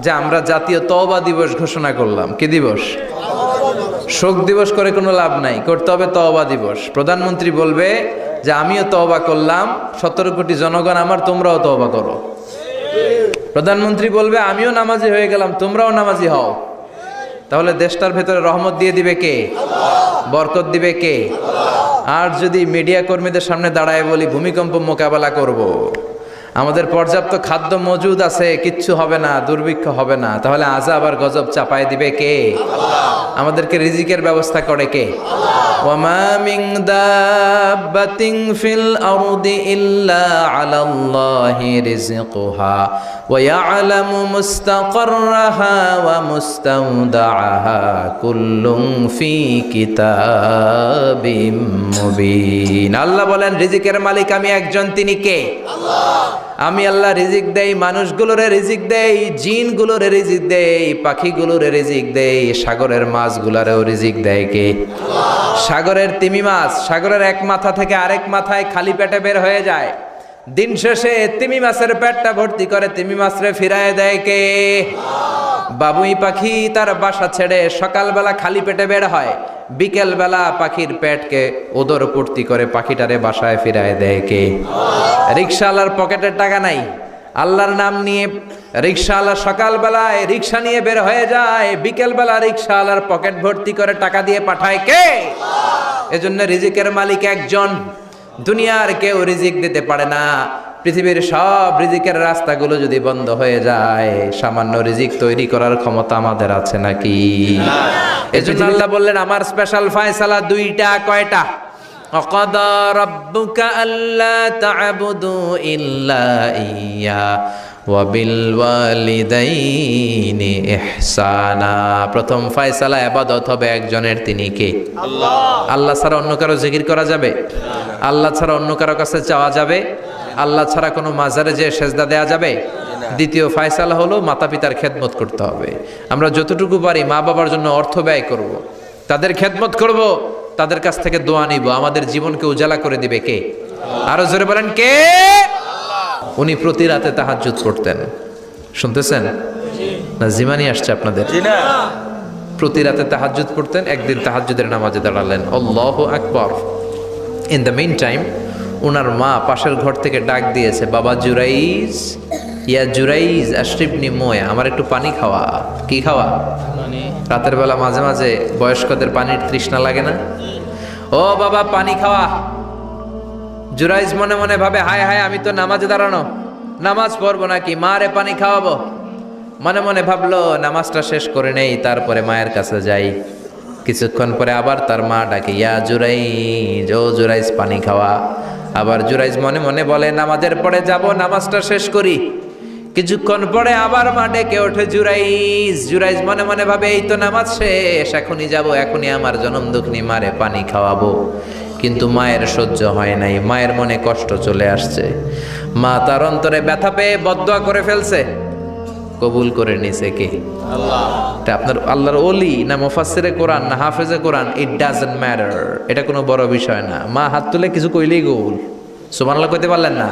যে আমরা জাতীয় তওবা দিবস ঘোষণা করলাম। কি দিবস? শোক দিবস করে কোনো লাভ নাই, করতে হবে তওবা দিবস। প্রধানমন্ত্রী বলবে যে আমিও তওবা করলাম, 17 কোটি জনগণ আমার, তোমরাও তওবা করো। প্রধানমন্ত্রী বলবে আমিও নামাজি হয়ে গেলাম, তোমরাও নামাজি হও। তাহলে দেশটার ভেতরে রহমত দিয়ে দিবে কে? বরকত দিবে কে? আর যদি মিডিয়া কর্মীদের সামনে দাঁড়ায় বলি ভূমিকম্প মোকাবেলা করব, আমাদের পর্যাপ্ত খাদ্য মজুদ আছে, কিচ্ছু হবে না, দুর্ভিক্ষ হবে না, তাহলে আযাব আর গজব চাপায় দিবে কে? আমাদেরকে রিজিকের ব্যবস্থা করে কে? ওয়ামা মিন দাব্বাতিন ফিল আরদি ইল্লা আলাল্লাহি রিজকুহা ওয়া ইয়ালামু মুস্তাকাররাহা ওয়া মুস্তাওদাআহা কুল্লুন ফি কিতাবিম মুবিন। আল্লাহ বলেন রিজিকের মালিক আমি একজন, তিনি কে? আল্লাহ। আমি আল্লাহ রিজিক দেই, মানুষগুলোরে রিজিক দেই, জিনগুলোরে রিজিক দেই, পাখিগুলোরে রিজিক দেই, সাগরের মাছগুলারেও রিজিক দেয় কে? সাগরের তিমি মাছ সাগরের এক মাথা থেকে আরেক মাথায় খালি পেটে বের হয়ে যায়, দিন শেষে তিমি মাছের পেটটা ভর্তি করে তিমি মাছরে ফিরায় দেয় কে? বাবুই পাখি তার বাসা ছেড়ে সকালবেলা খালি পেটে বের হয়, বিকেল বেলা পাখির পেটকে ওদর পূর্তি করে পাখিটারে বাসায় ফিরায় দেয় কে? রিক্সাওয়ালার পকেটের টাকা নাই, আল্লাহর নাম নিয়ে রিক্সাওয়ালা সকালবেলায় রিক্সা নিয়ে বের হয়ে যায়, বিকেলবেলা রিক্সাওয়ালার পকেট ভর্তি করে টাকা দিয়ে পাঠায় কে? এজন্য রিজিকের মালিক একজন, দুনিয়ার কেউ রিজিক দিতে পারে না। পৃথিবীর সব রিজিকের রাস্তাগুলো যদি বন্ধ হয়ে যায়, সামান্য রিজিক তৈরি করার ক্ষমতা আমাদের আছে নাকি? এজন্য আল্লাহ বললেন আমার স্পেশাল ফয়সালা দুইটা। কয়টা? وَقَضَى رَبُّكَ أَلَّا تَعْبُدُوا إِلَّا إِيَّاهُ وَبِالْوَالِدَيْنِ إِحْسَانًا। প্রথম ফয়সালা ইবাদত হবে একজনের, তিনি কে? আল্লাহ। আল্লাহ ছাড়া অন্য কারো জিকির করা যাবে? আল্লাহ ছাড়া অন্য কারো কাছে চাওয়া যাবে? আল্লাহ ছাড়া কোনো মাজারে যে সেজদা দেয়া যাবে? দ্বিতীয় ফয়সালা হলো মাতা পিতার খেদমত করতে হবে। আমরা যতটুকু পারি মা বাবার জন্য অর্থ ব্যয় করব, তাদের খেদমত করব, তাদের কাছ থেকে দোয়া নিব। আমাদের জীবনকে উজালা করে দিবে কে? আরো জোরে বলেন কে? উনি প্রতি রাতে তাহাজ্জুদ পড়তেন। শুনতেছেন না? জিমানি আসছে আপনাদের? প্রতি রাতে তাহাজ্জুদ পড়তেন। একদিন তাহাজ্জুদের নামাজে দাঁড়ালেন, আল্লাহু আকবার। ইন দ্য মিন টাইম ওনার মা পাশের ঘর থেকে ডাক দিয়েছে, বাবা জুরাইজ, ইয়া জুরাইজ আশরিবনি মোয়া, আমার একটু পানি খাওয়া। কি খাওয়া? রাতের বেলা মাঝে মাঝে বয়স্কদের পানির তৃষ্ণা লাগে না? ও বাবা পানি খাওয়া। জুরাইজ মনে মনে ভাবে, হায় হায় আমি তো নামাজে দাঁড়ানো, নামাজ পড়বো নাকি, মারে পানি খাওয়াবো। মনে মনে ভাবলো নামাজটা শেষ করে নেই, তারপরে মায়ের কাছে যাই। কিছুক্ষণ পরে আবার তার মা ডাকে, ইয়া জুরাইজ, ও জুরাইজ পানি খাওয়া। আবার জুরাইজ মনে মনে বলে নামাজের পরে যাব, নামাজটা শেষ করি। কিছুক্ষণ পরে আবার মা ডেকে ওঠে, জুরাইজ। জুরাইজ মনে মনে ভাবে এই তো নামাজ শেষ, এখনই যাব, এখনই আমার জনম দুঃখিনী মারে পানি খাওয়াবো। কিন্তু মায়ের সহ্য হয় নাই, মায়ের মনে কষ্ট চলে আসছে। মা তার অন্তরে ব্যথা পেয়ে বদদোয়া করে ফেলছে। কবুল করে নিছে কে? আল্লাহ। আপনার আল্লাহর ওলি না মুফাসসিরে কোরআন না হাফেজে কোরআন, ইট ডাজন্ট ম্যাটার, এটা কোনো বড় বিষয় না। মা হাত তুলে কিছু কইলেই কবুল। সুবহানাল্লাহ কইতে পারলেন না?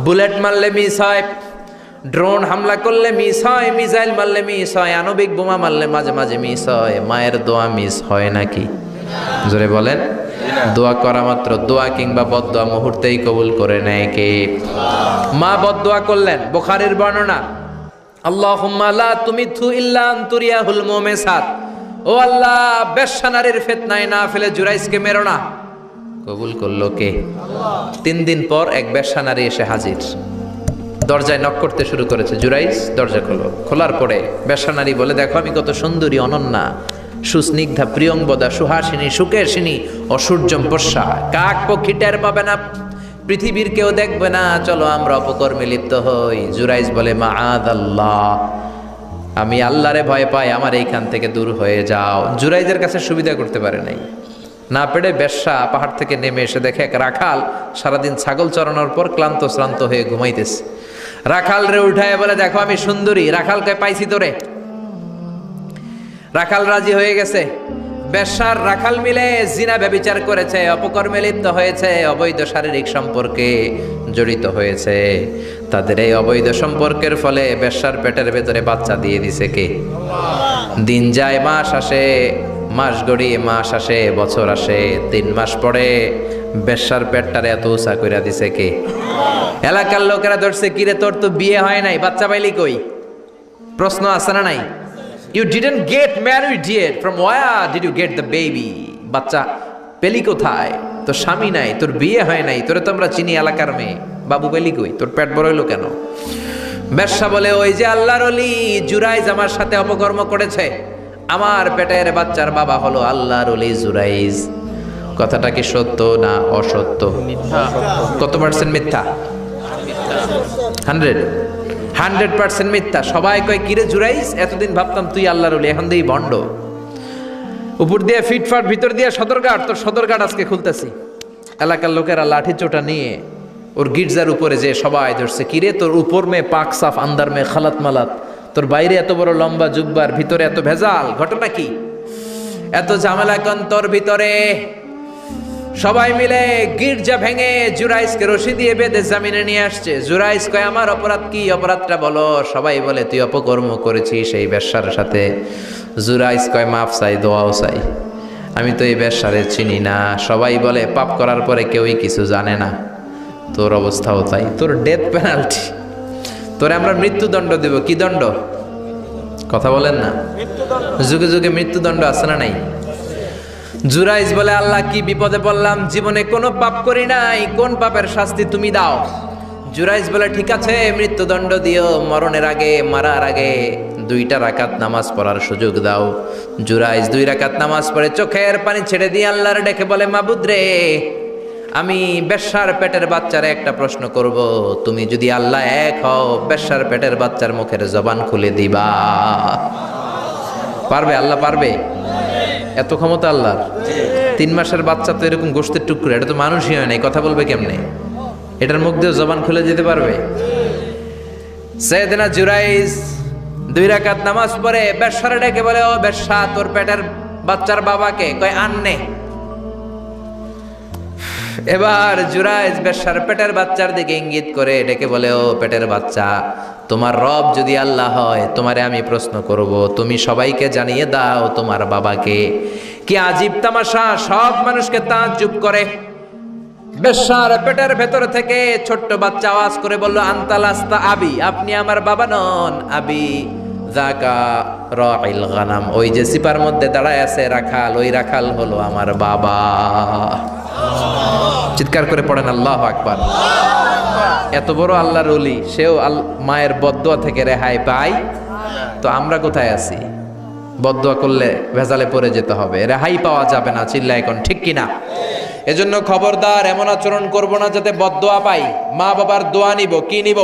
বুলেট মারলে মিস হয়, ড্রোন হামলা করলে মিস হয়, মিসাইল মারলে মিস হয়, আণবিক বোমা মারলে মাঝে মাঝে মিস হয়। মায়ের দোয়া মিস হয় নাকি? জোরে বলেন। দোয়া করা মাত্র, দোয়া কিংবা বদদোয়া মুহূর্তেই কবুল করে নেয় কে? মা বদদোয়া করলেন। বুখারীর বর্ণনা, আল্লাহুম্মা লা তুমিথু ইল্লা আনতুরিয়াহুল মুমিসাত, ও আল্লাহ বেশ্যা নারীর ফিতনায় না ফেলে জুরাইজকে মেরো না। কবুল করলো কে? আল্লাহ। 3 দিন পর এক বেশ্যা নারী এসে হাজির, দরজায় নক করতে শুরু করেছে। জুরাইজ দরজা খোলো। খোলার পরে বেশ্যা নারী বলে, দেখো আমি কত সুন্দরী, অনন্যা, সুস্নিগ্ধা, প্রিয়ংবদা, সুহাসিনী, সুকেশিনী, অসূর্যম পশ্যা, কাক পক্ষী টের পাবে না, পৃথিবীর কেউ দেখবে না, চলো আমরা অপকর্মে লিপ্ত হই। জুরাইজ বলে, মাআদাল্লাহ, আমি আল্লাহরে ভয় পাই, আমার এইখান থেকে দূর হয়ে যাও। জুরাইজের কাছে সুবিধা করতে পারে নাই, না পেরে বেশ্যা পাহাড় থেকে নেমে এসে দেখে এক রাখাল সারাদিন ছাগল চড়ানোর পর ক্লান্ত শ্রান্ত হয়ে ঘুমাইতেছে। রাখাল রে উঠায় বলে দেখো আমি সুন্দরী। রাখাল কয় পাইছি তোরে। রাখাল রাজি হয়ে গেছে। বেশ্যার রাখাল মিলে জিনা ব্যভিচার করেছে, অপকর্মে লিপ্ত হয়েছে, অবৈধ শারীরিক সম্পর্কে জড়িত হয়েছে। তাদের এই অবৈধ সম্পর্কের ফলে বেশ্যার পেটের ভেতরে বাচ্চা দিয়ে দিছে কে? দিন যায়, মাস আসে, মাস গড়িয়ে মাস আসে, বছর আসে, 3 মাস পরে বেশ্যার পেটটারে এত উঁচা কইরা দিছে কে? এলাকার লোকেরা ধরছে, কিরে তোর তো বিয়ে হয় নাই, বাচ্চা পাইলি কই? প্রশ্ন আছে না নাই? You didn't get married yet. From where did you get the baby? বাচ্চা পেলি কোথায়? তোর স্বামী নাই, তোর বিয়ে হয় নাই, তোরে তো আমরা চিনি এলাকার মেয়ে, বাবু পেলি কই? তোর পেট বড় হইলো কেন? বেশ্যা বলে, ওই যে আল্লাহর ওলি জুরাইজ আমার সাথে অপকর্ম করেছে, আমার পেটের বাচ্চার বাবা হলো আল্লাহর ওলি জুরাইজ। কথাটা কি সত্য না অসত্য? কত পার্সেন্ট মিথ্যা? 100% মিথ্যা। সবাই কয়, কিরে জুরাইজ, এতদিন ভাবতাম তুই আল্লাহর ওলি, এখন দিই ভণ্ড। উপর দিয়ে ফিটফাট, ভিতর দিয়ে সদরঘাট। তোর সদরঘাট আজকে খুলতেছি। এলাকার লোকেরা লাঠি চোটা নিয়ে ওর গির্জার উপরে যে সবাই ধরছে, কিরে তোর উপর মে পাক সাফ, আন্দার মে খালাত মালাত, তোর বাইরে এত বড় লম্বা জুব্বার, ভিতরে এত ভেজাল, ঘটনা কি? এত ঝামেলা কোন তোর ভিতরে? সবাই মিলে গির্জা ভেঙে জুরাইজকে রশি দিয়ে বেঁধে জামিনে নিয়ে আসছে। জুরাইজ কয়, আমার অপরাধ কি? অপরাধটা বলো। সবাই বলে, তুই অপকর্ম করেছিস সেই বেশ্যার সাথে। জুরাইজ কয়, মাফ চাই, দোয়াও চাই, আমি তো এই বেশ্যারে চিনি না। সবাই বলে, পাপ করার পরে কেউই কিছু জানে না, তোর অবস্থাও তাই, তোর ডেথ পেনাল্টি, তোরে আমরা মৃত্যুদণ্ড দেব। কি দণ্ড? কথা বলেন না। যুগে যুগে মৃত্যুদণ্ড আছে না নাই? জুরাইজ বলে, আল্লাহ কি বিপদে পড়লাম, জীবনে কোনো পাপ করি নাই, কোন পাপের শাস্তি তুমি দাও? জুরাইজ বলে, ঠিক আছে মৃত্যুদণ্ড দিও, মরণের আগে, মারার আগে 2 রাকাত নামাজ পড়ার সুযোগ দাও। জুরাইজ 2 রাকাত নামাজ পড়ে চোখের পানি ছেড়ে দিয়ে আল্লাহর ডেকে বলে, মাবুদ রে, আমি বেশ্যার পেটের বাচ্চারে একটা প্রশ্ন করব, তুমি যদি আল্লাহ এক হও, বেশ্যার পেটের বাচ্চার মুখের জবান খুলে দিবা? পারবে? আল্লাহ পারবে? এত ক্ষমতা আল্লাহর। 3 মাসের বাচ্চা তো এরকম গোশতের টুকরো, এটা তো মানুষই হয় নাই, কথা বলবে কেমনে? এটার মুখ দিয়ে জবান খুলে যেতে পারবে? সাইয়েদনা জুরাইজ 2 রাকাত নামাজ পড়ে বেশ্যার ডেকে বলে, ও বেশ্যা, তোর পেটের বাচ্চার বাবাকে? কয়, আননে। এবার জুরাইজ বেশ্যার পেটের বাচ্চার দিকে ইঙ্গিত করে ডেকে বলে, ও পেটের বাচ্চা, তোমার রব যদি আল্লাহ হয়, তোমারে আমি প্রশ্ন করব, তুমি সবাইকে জানিয়ে দাও তোমার বাবাকে। কি আজীব তামাশা, সব মানুষকে তাজ্জুব করে। বেশ্যার পেটের ভেতর থেকে ছোট্ট বাচ্চা আওয়াজ করে বলল, আনতালাস্তা আবি, আপনি আমার বাবা নন। আবি যাকা রাইল গানাম, ওই যে সিপার মধ্যে দাঁড়ায় আছে রাখাল, ওই রাখাল হলো আমার বাবা। চিৎকার করে পড়েন আল্লাহু আকবার। এত বড় আল্লাহর ওলি, সেও মায়ের বদদোয়া থেকে রেহাই পায়, তো আমরা কোথায় আছি? বদদোয়া করলে ভেজালে পড়ে যেতে হবে, রেহাই পাওয়া যাবে না। চিল্লায় এখন ঠিক কিনা? এজন্য খবরদার, এমন আচরণ করব না যাতে বদদোয়া পাই। মা বাবার দোয়া নিব, কি নিব?